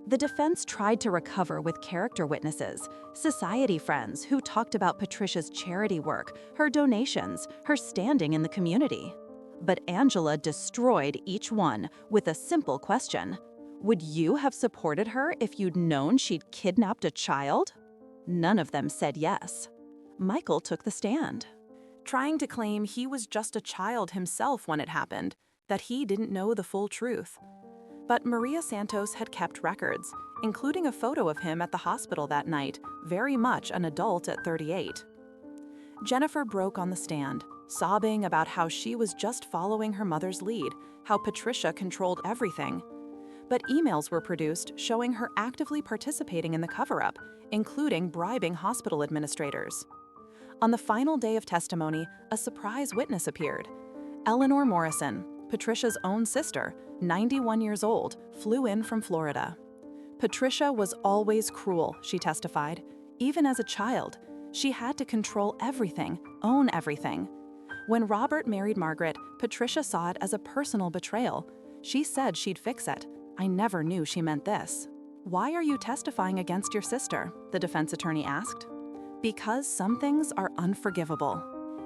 The defense tried to recover with character witnesses, society friends who talked about Patricia's charity work, her donations, her standing in the community. But Angela destroyed each one with a simple question. Would you have supported her if you'd known she'd kidnapped a child? None of them said yes. Michael took the stand, trying to claim he was just a child himself when it happened, that he didn't know the full truth. But Maria Santos had kept records, including a photo of him at the hospital that night, very much an adult at 38. Jennifer broke on the stand, sobbing about how she was just following her mother's lead, how Patricia controlled everything. But emails were produced showing her actively participating in the cover-up, including bribing hospital administrators. On the final day of testimony, a surprise witness appeared. Eleanor Morrison, Patricia's own sister, 91 years old, flew in from Florida. Patricia was always cruel, she testified. Even as a child, she had to control everything, own everything. When Robert married Margaret, Patricia saw it as a personal betrayal. She said she'd fix it. I never knew she meant this. "Why are you testifying against your sister?" the defense attorney asked. "Because some things are unforgivable.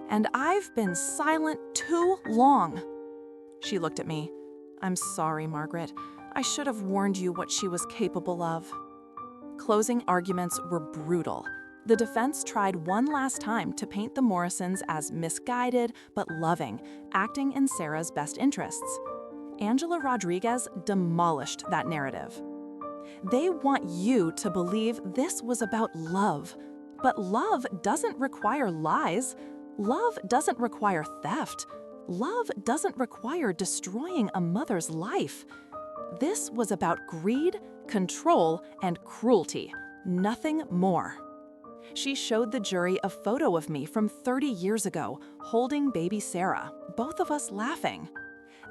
And I've been silent too long." She looked at me. "I'm sorry, Margaret. I should have warned you what she was capable of." Closing arguments were brutal. The defense tried one last time to paint the Morrisons as misguided but loving, acting in Sarah's best interests. Angela Rodriguez demolished that narrative. They want you to believe this was about love. But love doesn't require lies. Love doesn't require theft. Love doesn't require destroying a mother's life. This was about greed, control, and cruelty, nothing more. She showed the jury a photo of me from 30 years ago, holding baby Sarah, both of us laughing.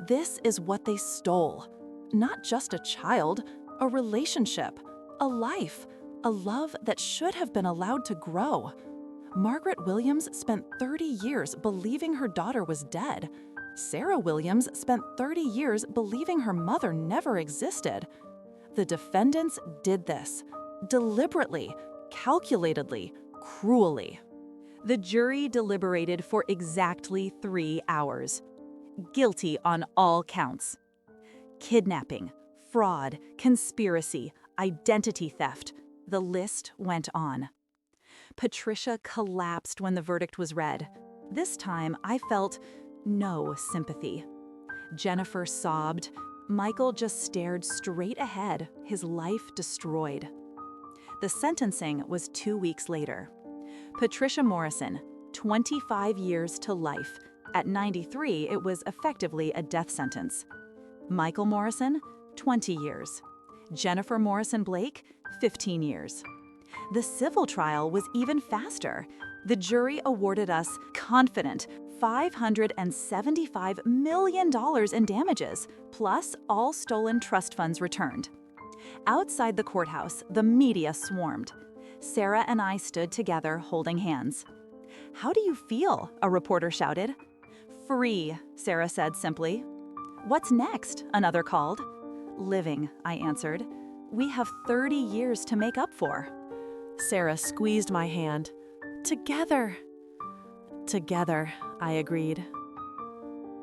This is what they stole. Not just a child, a relationship, a life, a love that should have been allowed to grow. Margaret Williams spent 30 years believing her daughter was dead. Sarah Williams spent 30 years believing her mother never existed. The defendants did this, deliberately, calculatedly, cruelly. The jury deliberated for exactly 3 hours. Guilty on all counts. Kidnapping, fraud, conspiracy, identity theft. The list went on. Patricia collapsed when the verdict was read. This time, I felt no sympathy. Jennifer sobbed. Michael just stared straight ahead, his life destroyed. The sentencing was 2 weeks later. Patricia Morrison, 25 years to life. At 93, it was effectively a death sentence. Michael Morrison, 20 years. Jennifer Morrison Blake, 15 years. The civil trial was even faster. The jury awarded us confident $575 million in damages, plus all stolen trust funds returned. Outside the courthouse, the media swarmed. Sarah and I stood together holding hands. "How do you feel?" a reporter shouted. "Free," Sarah said simply. "What's next?" another called. "Living," I answered. "We have 30 years to make up for." Sarah squeezed my hand. "Together." "Together," I agreed.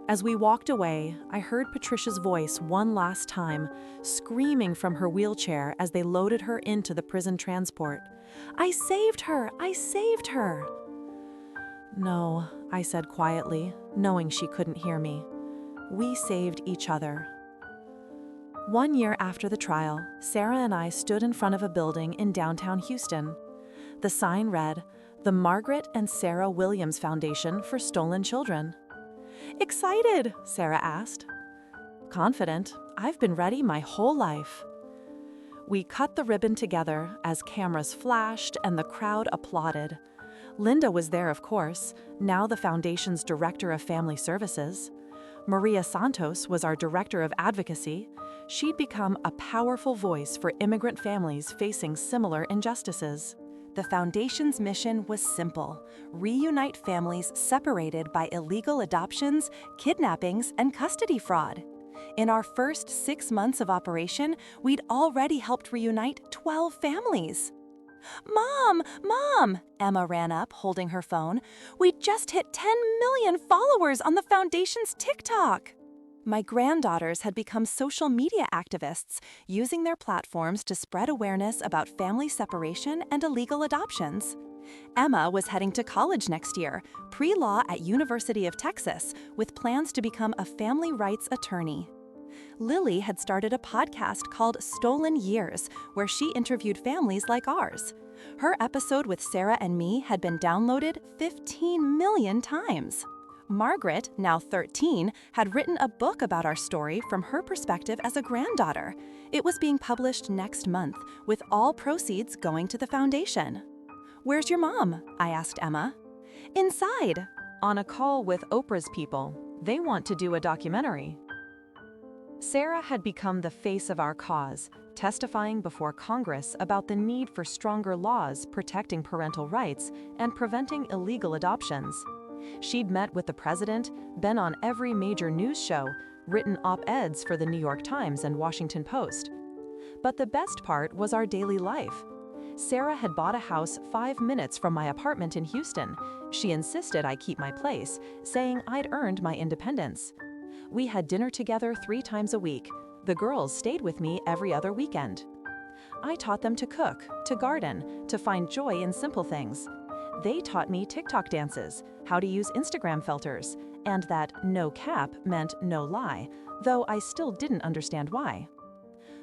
As we walked away, I heard Patricia's voice one last time, screaming from her wheelchair as they loaded her into the prison transport. "I saved her! I saved her!" "No," I said quietly, knowing she couldn't hear me. "We saved each other." 1 year after the trial, Sarah and I stood in front of a building in downtown Houston. The sign read, "The Margaret and Sarah Williams Foundation for Stolen Children." "Excited?" Sarah asked. "Confident. I've been ready my whole life." We cut the ribbon together as cameras flashed and the crowd applauded. Linda was there, of course, now the foundation's Director of Family Services. Maria Santos was our Director of Advocacy. She'd become a powerful voice for immigrant families facing similar injustices. The foundation's mission was simple: reunite families separated by illegal adoptions, kidnappings, and custody fraud. In our first 6 months of operation, we'd already helped reunite 12 families. "Mom! Mom!" Emma ran up, holding her phone. "We just hit 10 million followers on the foundation's TikTok!" My granddaughters had become social media activists, using their platforms to spread awareness about family separation and illegal adoptions. Emma was heading to college next year, pre-law at University of Texas, with plans to become a family rights attorney. Lily had started a podcast called Stolen Years, where she interviewed families like ours. Her episode with Sarah and me had been downloaded 15 million times. Margaret, now 13, had written a book about our story from her perspective as a granddaughter. It was being published next month, with all proceeds going to the foundation. "Where's your mom?" I asked Emma. "Inside, on a call with Oprah's people. They want to do a documentary." Sarah had become the face of our cause, testifying before Congress about the need for stronger laws protecting parental rights and preventing illegal adoptions. She'd met with the president, been on every major news show, written op-eds for the New York Times and Washington Post. But the best part was our daily life. Sarah had bought a house 5 minutes from my apartment in Houston. She insisted I keep my place, saying I'd earned my independence. We had dinner together 3 times a week. The girls stayed with me every other weekend. I taught them to cook, to garden, to find joy in simple things. They taught me TikTok dances, how to use Instagram filters, and that no cap meant no lie, though I still didn't understand why.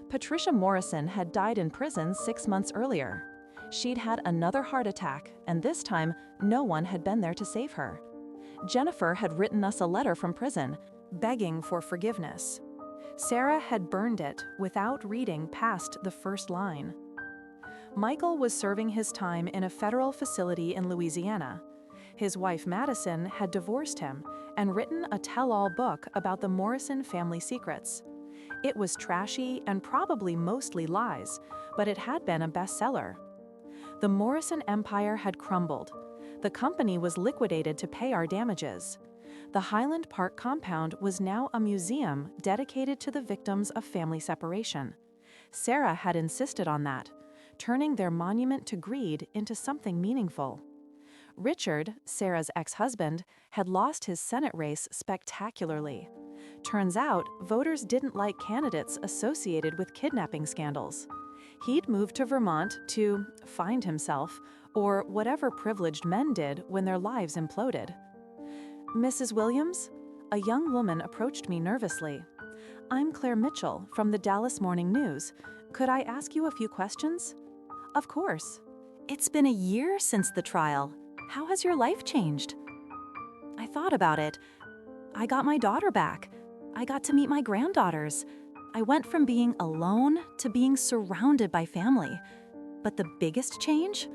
Patricia Morrison had died in prison 6 months earlier. She'd had another heart attack, and this time, no one had been there to save her. Jennifer had written us a letter from prison, begging for forgiveness. Sarah had burned it without reading past the first line. Michael was serving his time in a federal facility in Louisiana. His wife Madison had divorced him and written a tell-all book about the Morrison family secrets. It was trashy and probably mostly lies, but it had been a bestseller. The Morrison empire had crumbled. The company was liquidated to pay our damages. The Highland Park compound was now a museum dedicated to the victims of family separation. Sarah had insisted on that, turning their monument to greed into something meaningful. Richard, Sarah's ex-husband, had lost his Senate race spectacularly. Turns out, voters didn't like candidates associated with kidnapping scandals. He'd moved to Vermont to find himself, or whatever privileged men did when their lives imploded. "Mrs. Williams?" A young woman approached me nervously. "I'm Claire Mitchell from the Dallas Morning News. Could I ask you a few questions?" "Of course." "It's been a year since the trial. How has your life changed?" I thought about it. I got my daughter back. I got to meet my granddaughters. I went from being alone to being surrounded by family. But the biggest change?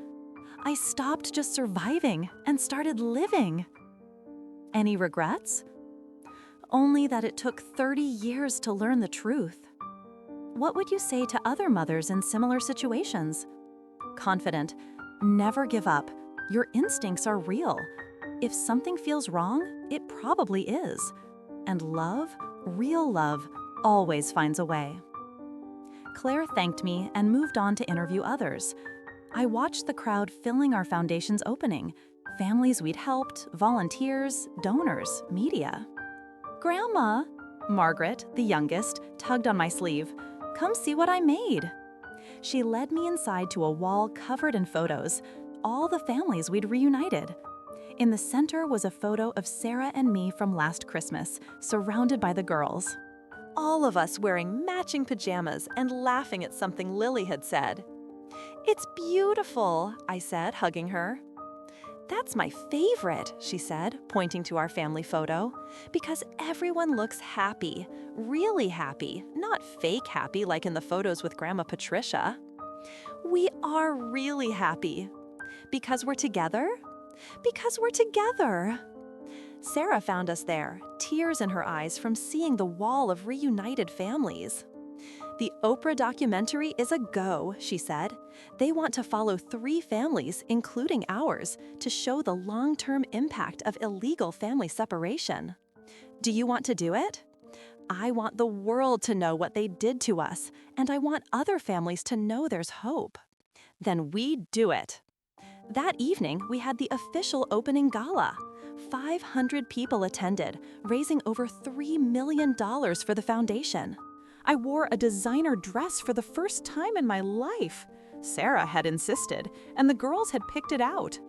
I stopped just surviving and started living. Any regrets? Only that it took 30 years to learn the truth. What would you say to other mothers in similar situations? Confident. Never give up. Your instincts are real. If something feels wrong, it probably is. And love, real love, always finds a way. Claire thanked me and moved on to interview others. I watched the crowd filling our foundation's opening. Families we'd helped, volunteers, donors, media. "Grandma," Margaret, the youngest, tugged on my sleeve. "Come see what I made." She led me inside to a wall covered in photos, all the families we'd reunited. In the center was a photo of Sarah and me from last Christmas, surrounded by the girls. All of us wearing matching pajamas and laughing at something Lily had said. "It's beautiful," I said, hugging her. "That's my favorite," she said, pointing to our family photo, "because everyone looks happy, really happy, not fake happy like in the photos with Grandma Patricia. We are really happy. Because we're together? Because we're together." Sarah found us there, tears in her eyes from seeing the wall of reunited families. "The Oprah documentary is a go," she said. "They want to follow 3 families, including ours, to show the long-term impact of illegal family separation. Do you want to do it? I want the world to know what they did to us, and I want other families to know there's hope. Then we do it." That evening, we had the official opening gala. 500 people attended, raising over $3 million for the foundation. I wore a designer dress for the first time in my life. Sarah had insisted, and the girls had picked it out.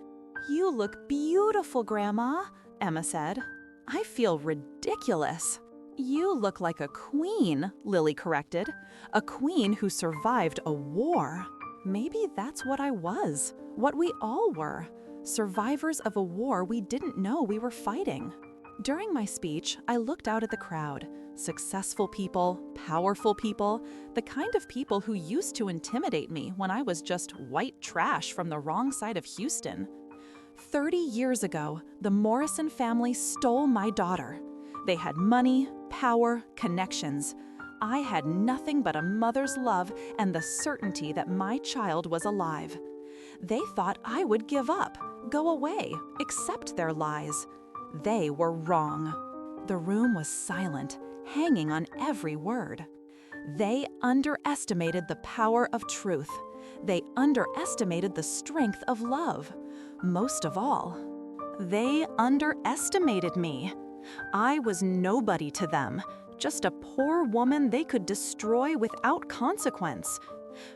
"You look beautiful, Grandma," Emma said. "I feel ridiculous." "You look like a queen," Lily corrected. "A queen who survived a war." Maybe that's what I was, what we all were. Survivors of a war we didn't know we were fighting. During my speech, I looked out at the crowd. Successful people, powerful people, the kind of people who used to intimidate me when I was just white trash from the wrong side of Houston. 30 years ago, the Morrison family stole my daughter. They had money, power, connections. I had nothing but a mother's love and the certainty that my child was alive. They thought I would give up, go away, accept their lies. They were wrong. The room was silent, hanging on every word. They underestimated the power of truth. They underestimated the strength of love. Most of all, they underestimated me. I was nobody to them, just a poor woman they could destroy without consequence.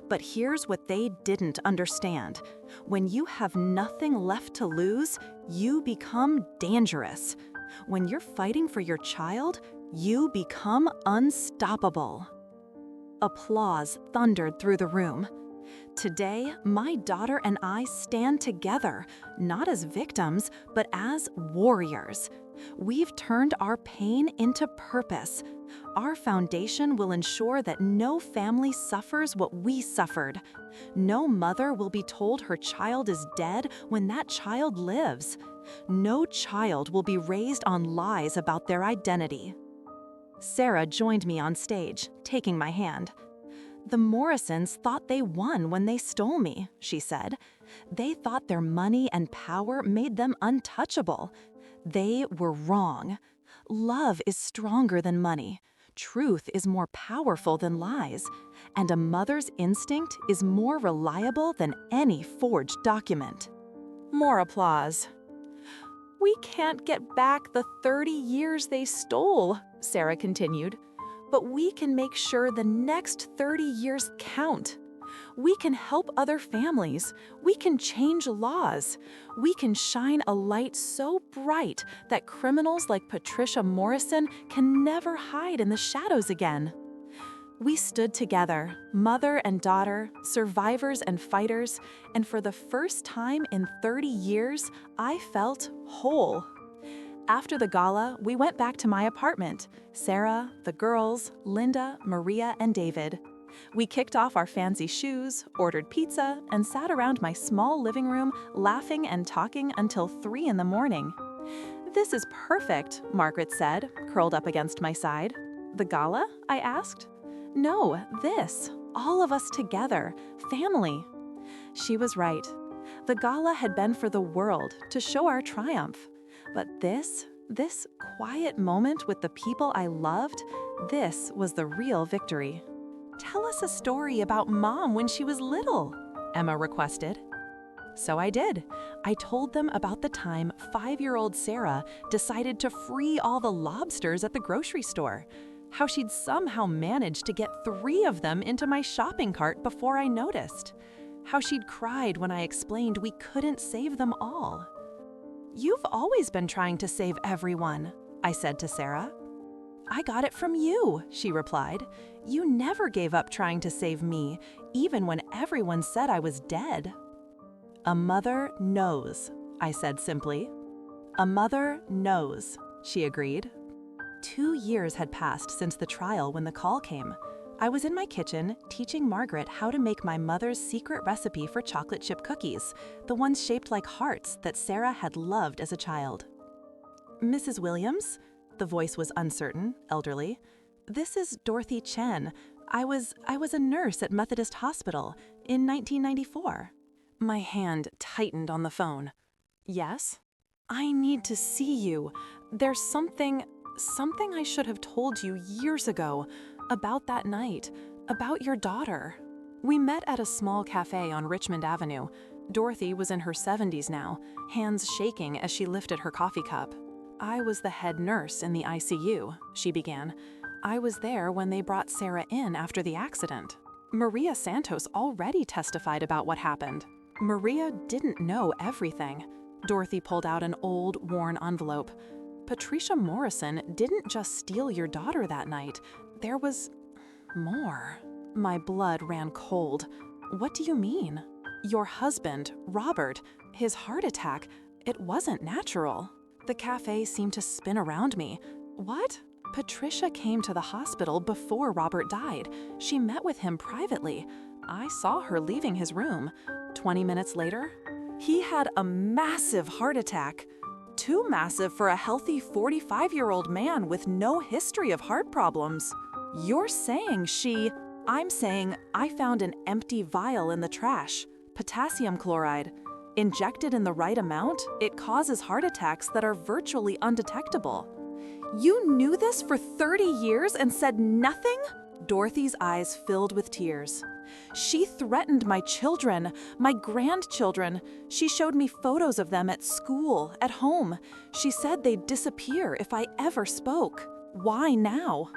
But here's what they didn't understand. When you have nothing left to lose, you become dangerous. When you're fighting for your child, you become unstoppable. Applause thundered through the room. Today, my daughter and I stand together, not as victims, but as warriors. We've turned our pain into purpose. Our foundation will ensure that no family suffers what we suffered. No mother will be told her child is dead when that child lives. No child will be raised on lies about their identity. Sarah joined me on stage, taking my hand. "The Morrisons thought they won when they stole me," she said. "They thought their money and power made them untouchable. They were wrong. Love is stronger than money. Truth is more powerful than lies. And a mother's instinct is more reliable than any forged document." More applause. "We can't get back the 30 years they stole," Sarah continued. "But we can make sure the next 30 years count. We can help other families. We can change laws. We can shine a light so bright that criminals like Patricia Morrison can never hide in the shadows again." We stood together, mother and daughter, survivors and fighters, and for the first time in 30 years, I felt whole. After the gala, we went back to my apartment. Sarah, the girls, Linda, Maria, and David. We kicked off our fancy shoes, ordered pizza, and sat around my small living room laughing and talking until 3 in the morning. "This is perfect," Margaret said, curled up against my side. "The gala?" I asked. "No, this. All of us together. Family." She was right. The gala had been for the world, to show our triumph. But this quiet moment with the people I loved, this was the real victory. "Tell us a story about Mom when she was little," Emma requested. So I did. I told them about the time 5-year-old Sarah decided to free all the lobsters at the grocery store. How she'd somehow managed to get 3 of them into my shopping cart before I noticed. How she'd cried when I explained we couldn't save them all. "You've always been trying to save everyone," I said to Sarah. "I got it from you," she replied. "You never gave up trying to save me, even when everyone said I was dead." "A mother knows," I said simply. "A mother knows," she agreed. 2 years had passed since the trial when the call came. I was in my kitchen teaching Margaret how to make my mother's secret recipe for chocolate chip cookies, the ones shaped like hearts that Sarah had loved as a child. "Mrs. Williams?" The voice was uncertain, elderly. "This is Dorothy Chen. I was a nurse at Methodist Hospital in 1994. My hand tightened on the phone. "Yes? I need to see you. There's something I should have told you years ago about that night, about your daughter." We met at a small cafe on Richmond Avenue. Dorothy was in her 70s now, hands shaking as she lifted her coffee cup. "I was the head nurse in the ICU," she began. "I was there when they brought Sarah in after the accident. Maria Santos already testified about what happened. Maria didn't know everything." Dorothy pulled out an old, worn envelope. "Patricia Morrison didn't just steal your daughter that night. There was more." My blood ran cold. "What do you mean?" "Your husband, Robert, his heart attack, it wasn't natural." The cafe seemed to spin around me. "What?" "Patricia came to the hospital before Robert died. She met with him privately. I saw her leaving his room. 20 minutes later, he had a massive heart attack. Too massive for a healthy 45-year-old man with no history of heart problems." "You're saying I'm saying I found an empty vial in the trash. Potassium chloride. Injected in the right amount, it causes heart attacks that are virtually undetectable. You knew this for 30 years and said nothing? Dorothy's eyes filled with tears. She threatened my children, my grandchildren. She showed me photos of them at school, at home. She said they'd disappear if I ever spoke. Why now?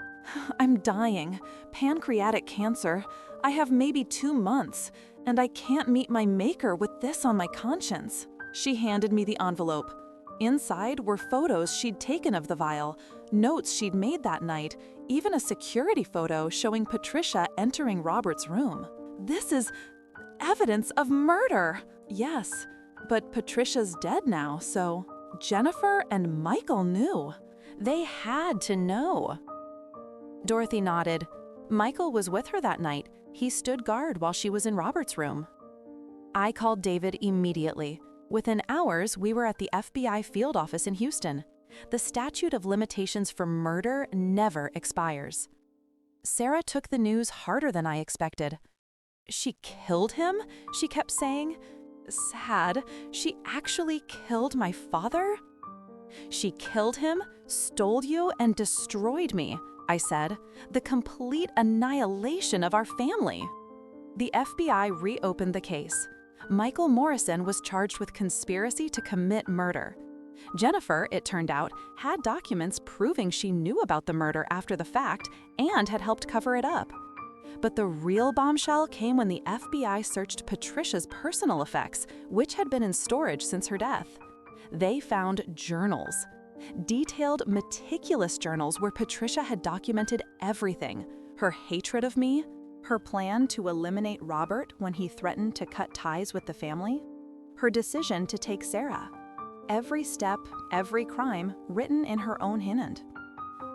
I'm dying. Pancreatic cancer. I have maybe 2 months, and I can't meet my maker with this on my conscience. She handed me the envelope. Inside were photos she'd taken of the vial, notes she'd made that night, even a security photo showing Patricia entering Robert's room. This is evidence of murder. Yes, but Patricia's dead now, so Jennifer and Michael knew. They had to know. Dorothy nodded. Michael was with her that night. He stood guard while she was in Robert's room. I called David immediately. Within hours, we were at the FBI field office in Houston. The statute of limitations for murder never expires. Sarah took the news harder than I expected. She killed him? She kept saying. Sad. She actually killed my father? She killed him, stole you, and destroyed me, I said. The complete annihilation of our family. The FBI reopened the case. Michael Morrison was charged with conspiracy to commit murder. Jennifer, it turned out, had documents proving she knew about the murder after the fact and had helped cover it up. But the real bombshell came when the FBI searched Patricia's personal effects, which had been in storage since her death. They found journals. Detailed, meticulous journals where Patricia had documented everything: her hatred of me, her plan to eliminate Robert when he threatened to cut ties with the family, her decision to take Sarah. Every step, every crime, written in her own hand.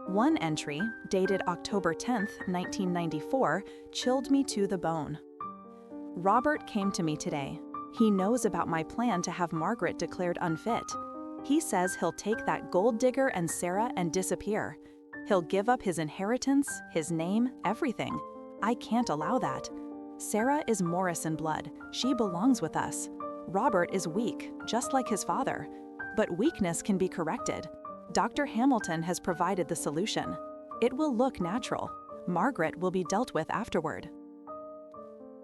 One entry, dated October 10th, 1994, chilled me to the bone. Robert came to me today. He knows about my plan to have Margaret declared unfit. He says he'll take that gold digger and Sarah and disappear. He'll give up his inheritance, his name, everything. I can't allow that. Sarah is Morrison blood. She belongs with us. Robert is weak, just like his father. But weakness can be corrected. Dr. Hamilton has provided the solution. It will look natural. Margaret will be dealt with afterward.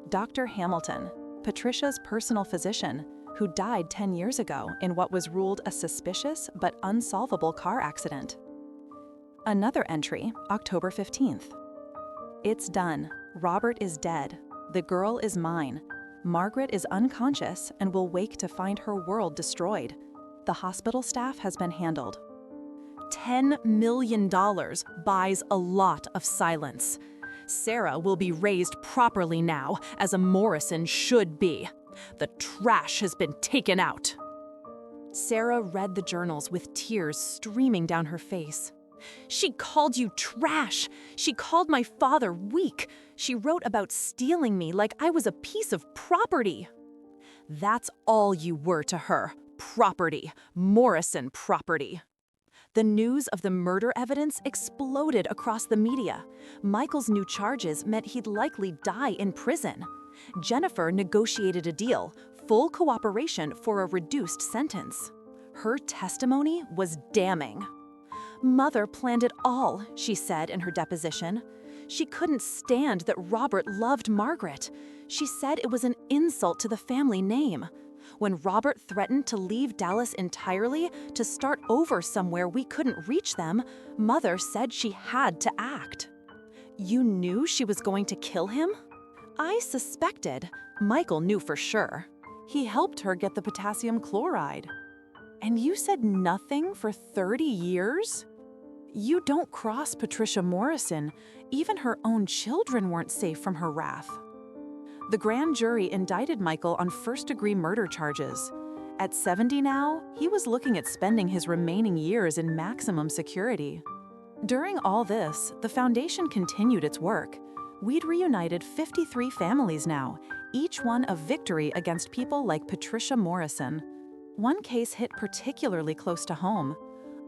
Dr. Hamilton, Patricia's personal physician, who died 10 years ago in what was ruled a suspicious but unsolvable car accident. Another entry, October 15th. It's done. Robert is dead. The girl is mine. Margaret is unconscious and will wake to find her world destroyed. The hospital staff has been handled. $10 million buys a lot of silence. Sarah will be raised properly now, as a Morrison should be. The trash has been taken out. Sarah read the journals with tears streaming down her face. She called you trash. She called my father weak. She wrote about stealing me like I was a piece of property. That's all you were to her. Property. Morrison property. The news of the murder evidence exploded across the media. Michael's new charges meant he'd likely die in prison. Jennifer negotiated a deal, full cooperation for a reduced sentence. Her testimony was damning. Mother planned it all, she said in her deposition. She couldn't stand that Robert loved Margaret. She said it was an insult to the family name. When Robert threatened to leave Dallas entirely, to start over somewhere we couldn't reach them, Mother said she had to act. You knew she was going to kill him? I suspected. Michael knew for sure. He helped her get the potassium chloride. And you said nothing for 30 years? You don't cross Patricia Morrison. Even her own children weren't safe from her wrath. The grand jury indicted Michael on first-degree murder charges. At 70 now, he was looking at spending his remaining years in maximum security. During all this, the foundation continued its work. We'd reunited 53 families now, each one a victory against people like Patricia Morrison. One case hit particularly close to home.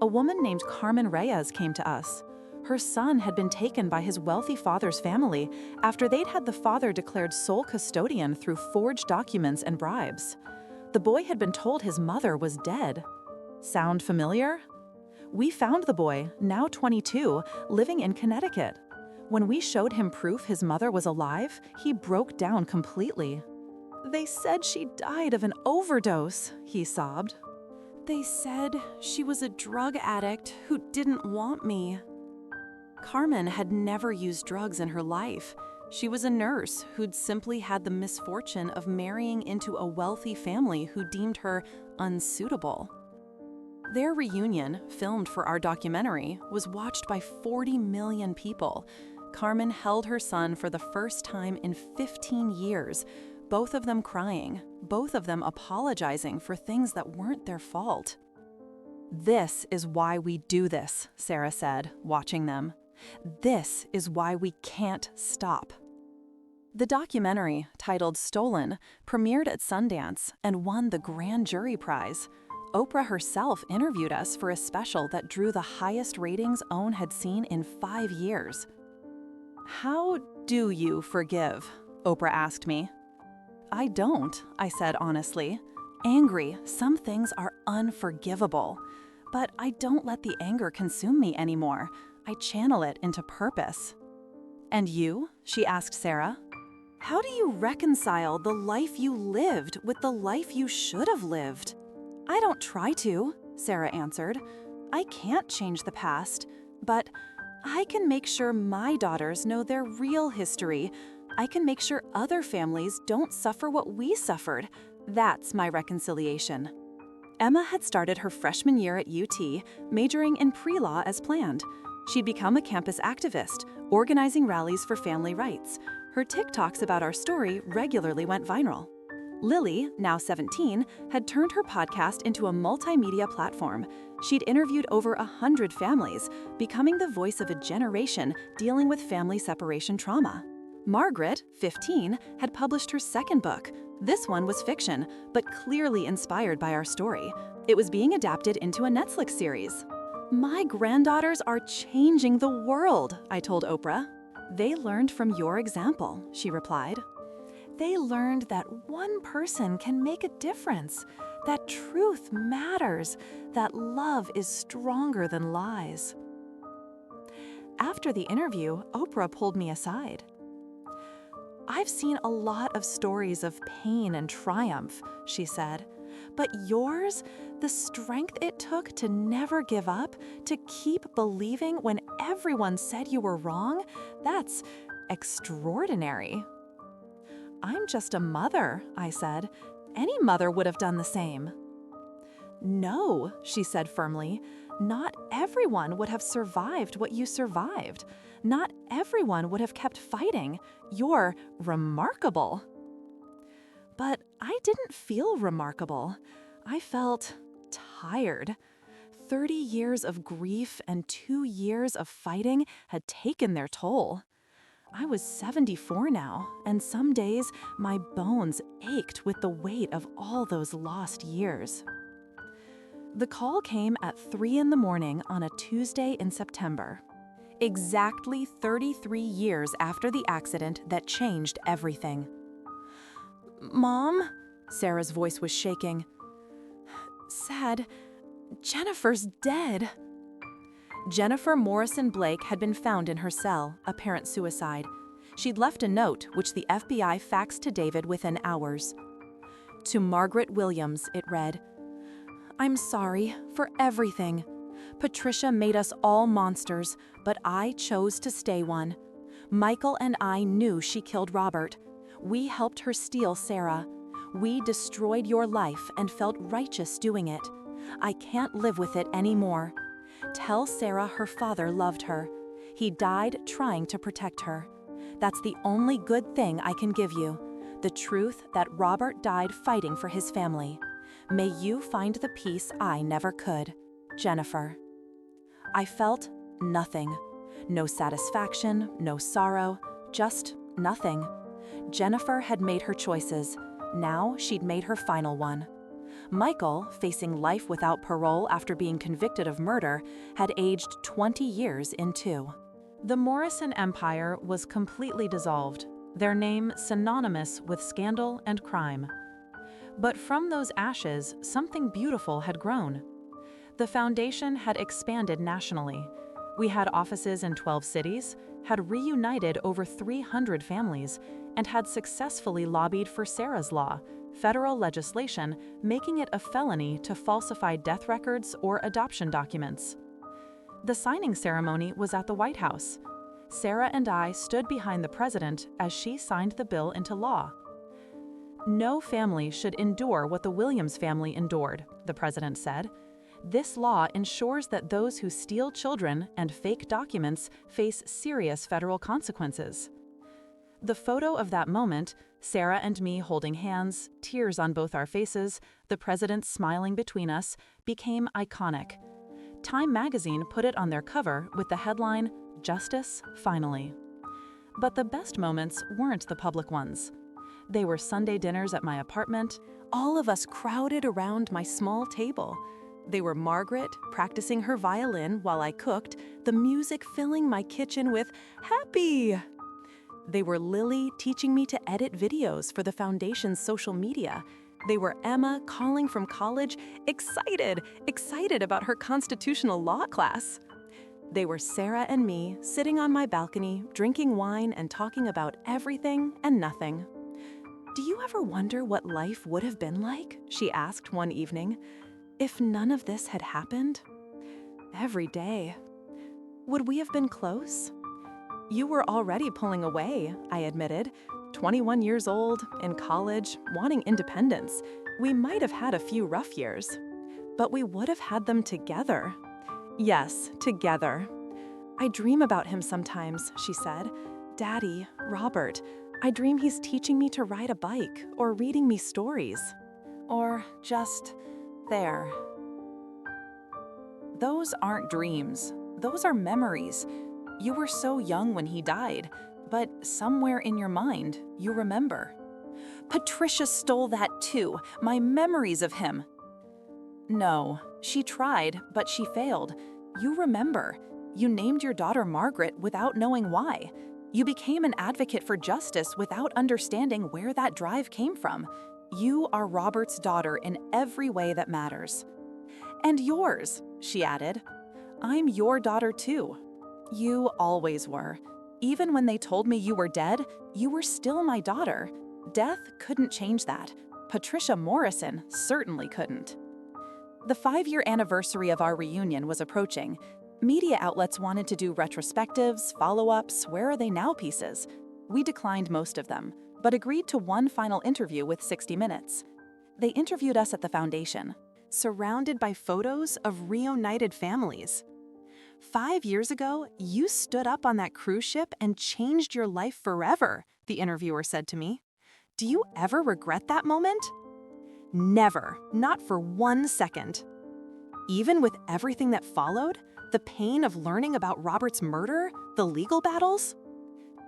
A woman named Carmen Reyes came to us. Her son had been taken by his wealthy father's family after they'd had the father declared sole custodian through forged documents and bribes. The boy had been told his mother was dead. Sound familiar? We found the boy, now 22, living in Connecticut. When we showed him proof his mother was alive, he broke down completely. "They said she died of an overdose," he sobbed. "They said she was a drug addict who didn't want me." Carmen had never used drugs in her life. She was a nurse who'd simply had the misfortune of marrying into a wealthy family who deemed her unsuitable. Their reunion, filmed for our documentary, was watched by 40 million people. Carmen held her son for the first time in 15 years, both of them crying, both of them apologizing for things that weren't their fault. "This is why we do this," Sarah said, watching them. "This is why we can't stop." The documentary, titled Stolen, premiered at Sundance and won the Grand Jury Prize. Oprah herself interviewed us for a special that drew the highest ratings OWN had seen in 5 years. "How do you forgive?" Oprah asked me. "I don't," I said honestly. "Angry, some things are unforgivable. But I don't let the anger consume me anymore. I channel it into purpose." "And you?" she asked Sarah. "How do you reconcile the life you lived with the life you should have lived?" "I don't try to," Sarah answered. "I can't change the past, but I can make sure my daughters know their real history. I can make sure other families don't suffer what we suffered. That's my reconciliation." Emma had started her freshman year at UT, majoring in pre-law as planned. She'd become a campus activist, organizing rallies for family rights. Her TikToks about our story regularly went viral. Lily, now 17, had turned her podcast into a multimedia platform. She'd interviewed over 100 families, becoming the voice of a generation dealing with family separation trauma. Margaret, 15, had published her second book. This one was fiction, but clearly inspired by our story. It was being adapted into a Netflix series. "My granddaughters are changing the world," I told Oprah. "They learned from your example," she replied. "They learned that one person can make a difference, that truth matters, that love is stronger than lies." After the interview, Oprah pulled me aside. "I've seen a lot of stories of pain and triumph," she said. "But yours, the strength it took to never give up, to keep believing when everyone said you were wrong, that's extraordinary." "I'm just a mother," I said. "Any mother would have done the same." "No," she said firmly. "Not everyone would have survived what you survived. Not everyone would have kept fighting. You're remarkable." But I didn't feel remarkable. I felt tired. 30 years of grief and 2 years of fighting had taken their toll. I was 74 now, and some days my bones ached with the weight of all those lost years. The call came at 3 in the morning on a Tuesday in September. Exactly 33 years after the accident that changed everything. "Mom?" Sarah's voice was shaking. "Sad. Jennifer's dead." Jennifer Morrison Blake had been found in her cell, apparent suicide. She'd left a note, which the FBI faxed to David within hours. To Margaret Williams, it read, "I'm sorry for everything. Patricia made us all monsters, but I chose to stay one. Michael and I knew she killed Robert. We helped her steal Sarah. We destroyed your life and felt righteous doing it. I can't live with it anymore. Tell Sarah her father loved her. He died trying to protect her. That's the only good thing I can give you. The truth that Robert died fighting for his family. May you find the peace I never could. Jennifer." I felt nothing. No satisfaction, no sorrow, just nothing. Jennifer had made her choices. Now she'd made her final one. Michael, facing life without parole after being convicted of murder, had aged 20 years in 2. The Morrison empire was completely dissolved, their name synonymous with scandal and crime. But from those ashes, something beautiful had grown. The foundation had expanded nationally. We had offices in 12 cities, had reunited over 300 families, and had successfully lobbied for Sarah's Law, federal legislation making it a felony to falsify death records or adoption documents. The signing ceremony was at the White House. Sarah and I stood behind the president as she signed the bill into law. No family should endure what the Williams family endured, the president said. This law ensures that those who steal children and fake documents face serious federal consequences. The photo of that moment, Sarah and me holding hands, tears on both our faces, the president smiling between us, became iconic. Time magazine put it on their cover with the headline, "Justice, Finally." But the best moments weren't the public ones. They were Sunday dinners at my apartment, all of us crowded around my small table. They were Margaret practicing her violin while I cooked, the music filling my kitchen with "happy." They were Lily teaching me to edit videos for the foundation's social media. They were Emma calling from college, excited about her constitutional law class. They were Sarah and me sitting on my balcony, drinking wine and talking about everything and nothing. "Do you ever wonder what life would have been like?" she asked one evening, "if none of this had happened?" "Every day." "Would we have been close?" "You were already pulling away," I admitted. 21 years old, in college, wanting independence. We might have had a few rough years. But we would have had them together. "Yes, together." "I dream about him sometimes," she said. "Daddy, Robert, I dream he's teaching me to ride a bike or reading me stories. Or just there." Those aren't dreams. Those are memories. You were so young when he died, but somewhere in your mind, you remember. "Patricia stole that too, my memories of him." "No, she tried, but she failed. You remember. You named your daughter Margaret without knowing why. You became an advocate for justice without understanding where that drive came from. You are Robert's daughter in every way that matters." "And yours," she added. "I'm your daughter too. You always were. Even when they told me you were dead, you were still my daughter. Death couldn't change that. Patricia Morrison certainly couldn't." The 5-year anniversary of our reunion was approaching. Media outlets wanted to do retrospectives, follow-ups, where are they now pieces. We declined most of them, but agreed to one final interview with 60 Minutes. They interviewed us at the foundation, surrounded by photos of reunited families. "5 years ago, you stood up on that cruise ship and changed your life forever," the interviewer said to me. "Do you ever regret that moment?" "Never, not for 1 second." Even with everything that followed, the pain of learning about Robert's murder, the legal battles?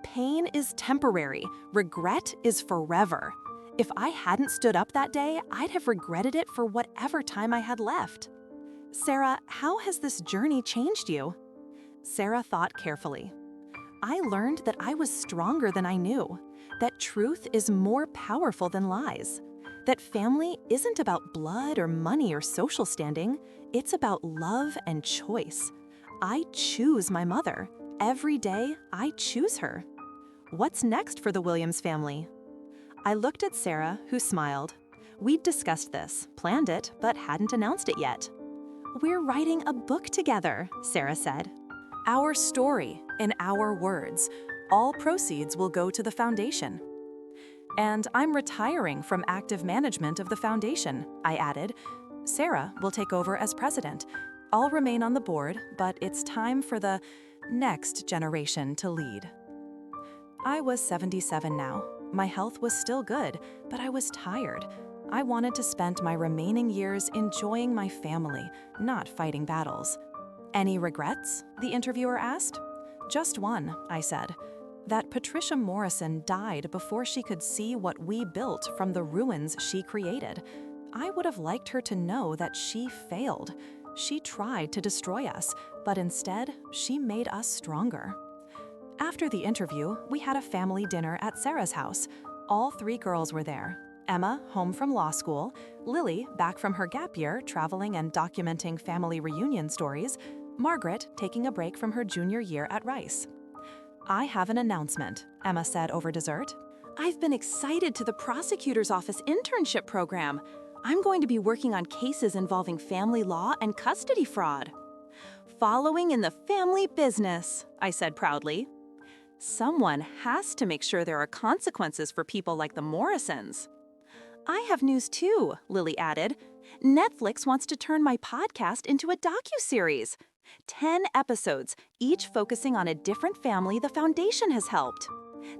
"Pain is temporary, regret is forever. If I hadn't stood up that day, I'd have regretted it for whatever time I had left." "Sarah, how has this journey changed you?" Sarah thought carefully. "I learned that I was stronger than I knew, that truth is more powerful than lies, that family isn't about blood or money or social standing, it's about love and choice. I choose my mother. Every day, I choose her." "What's next for the Williams family?" I looked at Sarah, who smiled. We'd discussed this, planned it, but hadn't announced it yet. "We're writing a book together," Sarah said. "Our story, in our words. All proceeds will go to the foundation." "And I'm retiring from active management of the foundation," I added. "Sarah will take over as president. I'll remain on the board, but it's time for the next generation to lead." I was 77 now. My health was still good, but I was tired. I wanted to spend my remaining years enjoying my family, not fighting battles. "Any regrets?" the interviewer asked. "Just one," I said. "That Patricia Morrison died before she could see what we built from the ruins she created. I would have liked her to know that she failed. She tried to destroy us, but instead, she made us stronger." After the interview, we had a family dinner at Sarah's house. All 3 girls were there. Emma, home from law school, Lily, back from her gap year, traveling and documenting family reunion stories, Margaret, taking a break from her junior year at Rice. "I have an announcement," Emma said over dessert. "I've been excited to the prosecutor's office internship program. I'm going to be working on cases involving family law and custody fraud." "Following in the family business," I said proudly. "Someone has to make sure there are consequences for people like the Morrisons." "I have news too," Lily added. "Netflix wants to turn my podcast into a docuseries. 10 episodes, each focusing on a different family the foundation has helped."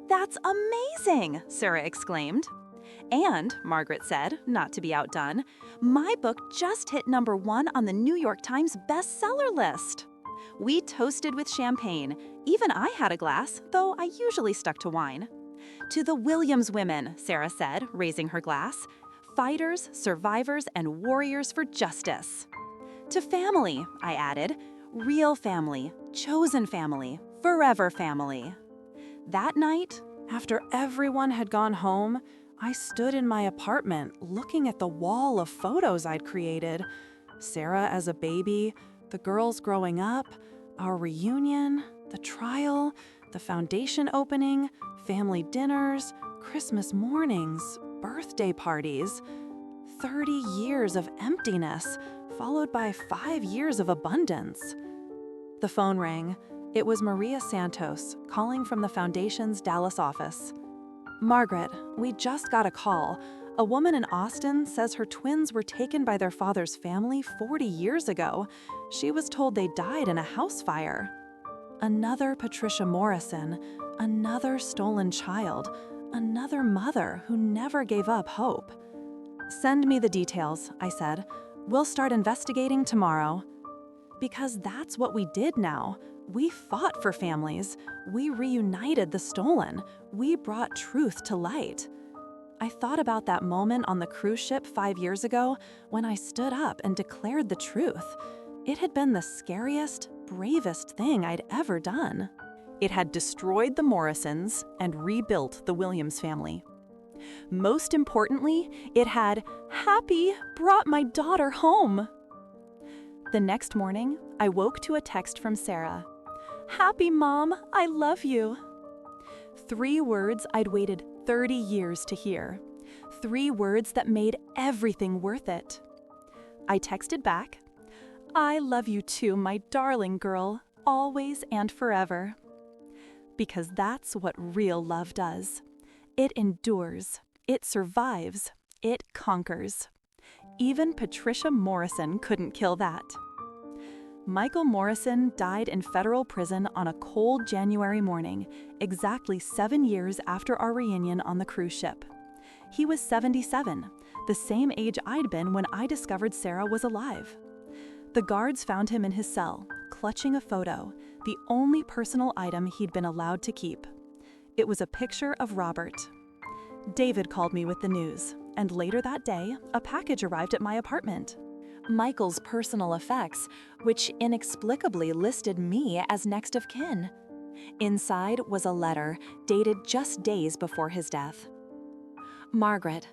"That's amazing!" Sarah exclaimed. "And," Margaret said, not to be outdone, "my book just hit #1 on the New York Times bestseller list." We toasted with champagne. Even I had a glass, though I usually stuck to wine. "To the Williams women," Sarah said, raising her glass. "Fighters, survivors, and warriors for justice." "To family," I added. "Real family, chosen family, forever family." That night, after everyone had gone home, I stood in my apartment looking at the wall of photos I'd created. Sarah as a baby, the girls growing up, our reunion, the trial, the foundation opening, family dinners, Christmas mornings, birthday parties. 30 years of emptiness, followed by 5 years of abundance. The phone rang. It was Maria Santos, calling from the Foundation's Dallas office. "Margaret, we just got a call. A woman in Austin says her twins were taken by their father's family 40 years ago. She was told they died in a house fire." Another Patricia Morrison, another stolen child, another mother who never gave up hope. "Send me the details," I said. "We'll start investigating tomorrow." Because that's what we did now. We fought for families. We reunited the stolen. We brought truth to light. I thought about that moment on the cruise ship 5 years ago when I stood up and declared the truth. It had been the scariest, bravest thing I'd ever done. It had destroyed the Morrisons and rebuilt the Williams family. Most importantly, it had brought my daughter home. The next morning, I woke to a text from Sarah. "Happy, Mom, I love you." 3 words I'd waited 30 years to hear. 3 words that made everything worth it. I texted back, "I love you too, my darling girl, always and forever." Because that's what real love does. It endures, it survives, it conquers. Even Patricia Morrison couldn't kill that. Michael Morrison died in federal prison on a cold January morning, exactly 7 years after our reunion on the cruise ship. He was 77, the same age I'd been when I discovered Sarah was alive. The guards found him in his cell, clutching a photo, the only personal item he'd been allowed to keep. It was a picture of Robert. David called me with the news, and later that day, a package arrived at my apartment. Michael's personal effects, which inexplicably listed me as next of kin. Inside was a letter dated just days before his death. "Margaret,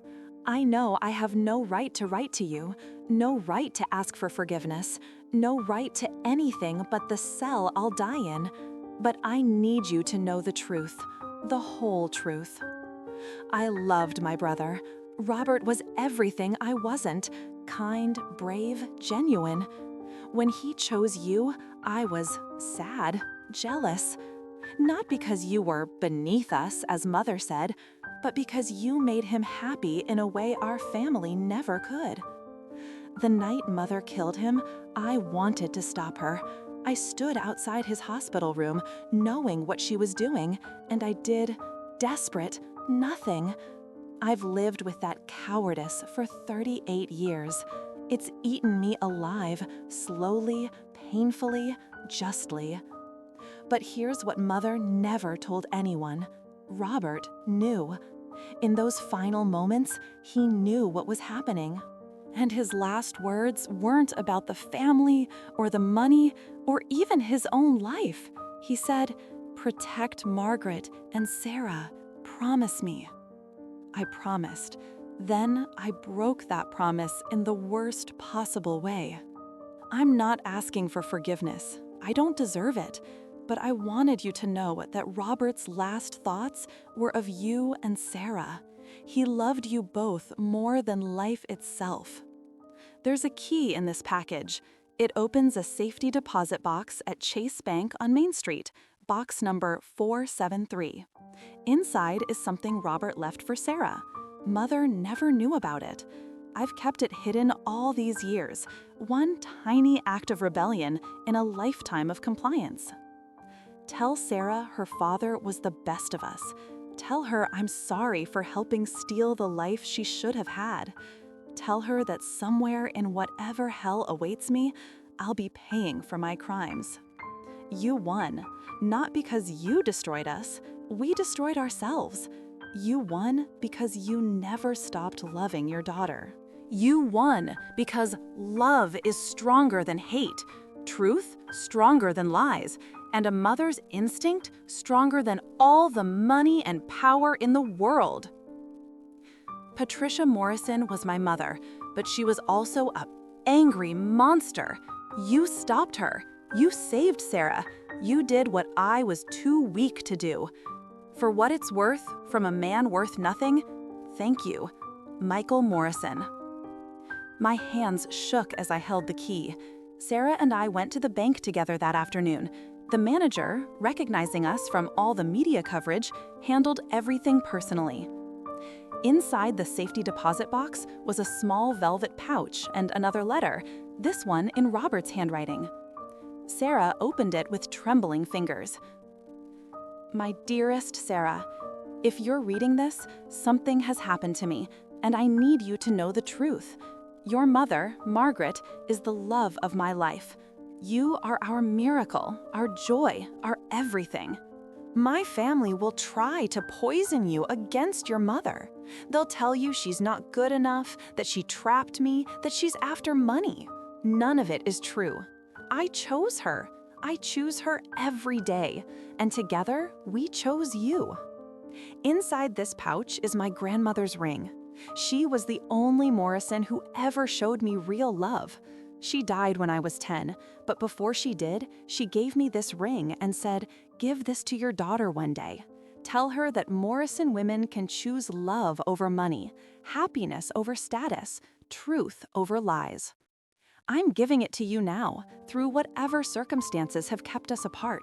I know I have no right to write to you, no right to ask for forgiveness, no right to anything but the cell I'll die in, but I need you to know the truth, the whole truth. I loved my brother. Robert was everything I wasn't, kind, brave, genuine. When he chose you, I was sad, jealous. Not because you were beneath us, as Mother said, but because you made him happy in a way our family never could. The night Mother killed him, I wanted to stop her. I stood outside his hospital room, knowing what she was doing, and I did, desperate, nothing. I've lived with that cowardice for 38 years. It's eaten me alive, slowly, painfully, justly. But here's what Mother never told anyone. Robert knew. In those final moments, he knew what was happening. And his last words weren't about the family or the money or even his own life. He said, "Protect Margaret and Sarah. Promise me." I promised. Then I broke that promise in the worst possible way. I'm not asking for forgiveness. I don't deserve it. But I wanted you to know that Robert's last thoughts were of you and Sarah. He loved you both more than life itself. There's a key in this package. It opens a safety deposit box at Chase Bank on Main Street, box number 473. Inside is something Robert left for Sarah. Mother never knew about it. I've kept it hidden all these years, one tiny act of rebellion in a lifetime of compliance. Tell Sarah her father was the best of us. Tell her I'm sorry for helping steal the life she should have had. Tell her that somewhere in whatever hell awaits me, I'll be paying for my crimes. You won, not because you destroyed us, we destroyed ourselves. You won because you never stopped loving your daughter. You won because love is stronger than hate, truth stronger than lies, and a mother's instinct stronger than all the money and power in the world. Patricia Morrison was my mother, but she was also an angry monster. You stopped her. You saved Sarah. You did what I was too weak to do. For what it's worth, from a man worth nothing, thank you, Michael Morrison. My hands shook as I held the key. Sarah and I went to the bank together that afternoon. The manager, recognizing us from all the media coverage, handled everything personally. Inside the safety deposit box was a small velvet pouch and another letter, this one in Robert's handwriting. Sarah opened it with trembling fingers. My dearest Sarah, if you're reading this, something has happened to me, and I need you to know the truth. Your mother, Margaret, is the love of my life. You are our miracle, our joy, our everything. My family will try to poison you against your mother. They'll tell you she's not good enough, that she trapped me, that she's after money. None of it is true. I chose her. I choose her every day, and together we chose you. Inside this pouch is my grandmother's ring. She was the only Morrison who ever showed me real love. She died when I was 10, but before she did, she gave me this ring and said, "Give this to your daughter one day. Tell her that Morrison women can choose love over money, happiness over status, truth over lies." I'm giving it to you now, through whatever circumstances have kept us apart.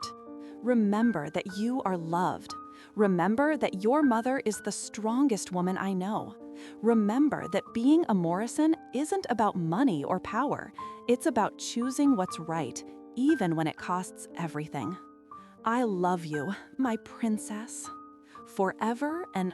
Remember that you are loved. Remember that your mother is the strongest woman I know. Remember that being a Morrison isn't about money or power. It's about choosing what's right, even when it costs everything. I love you, my princess. Forever and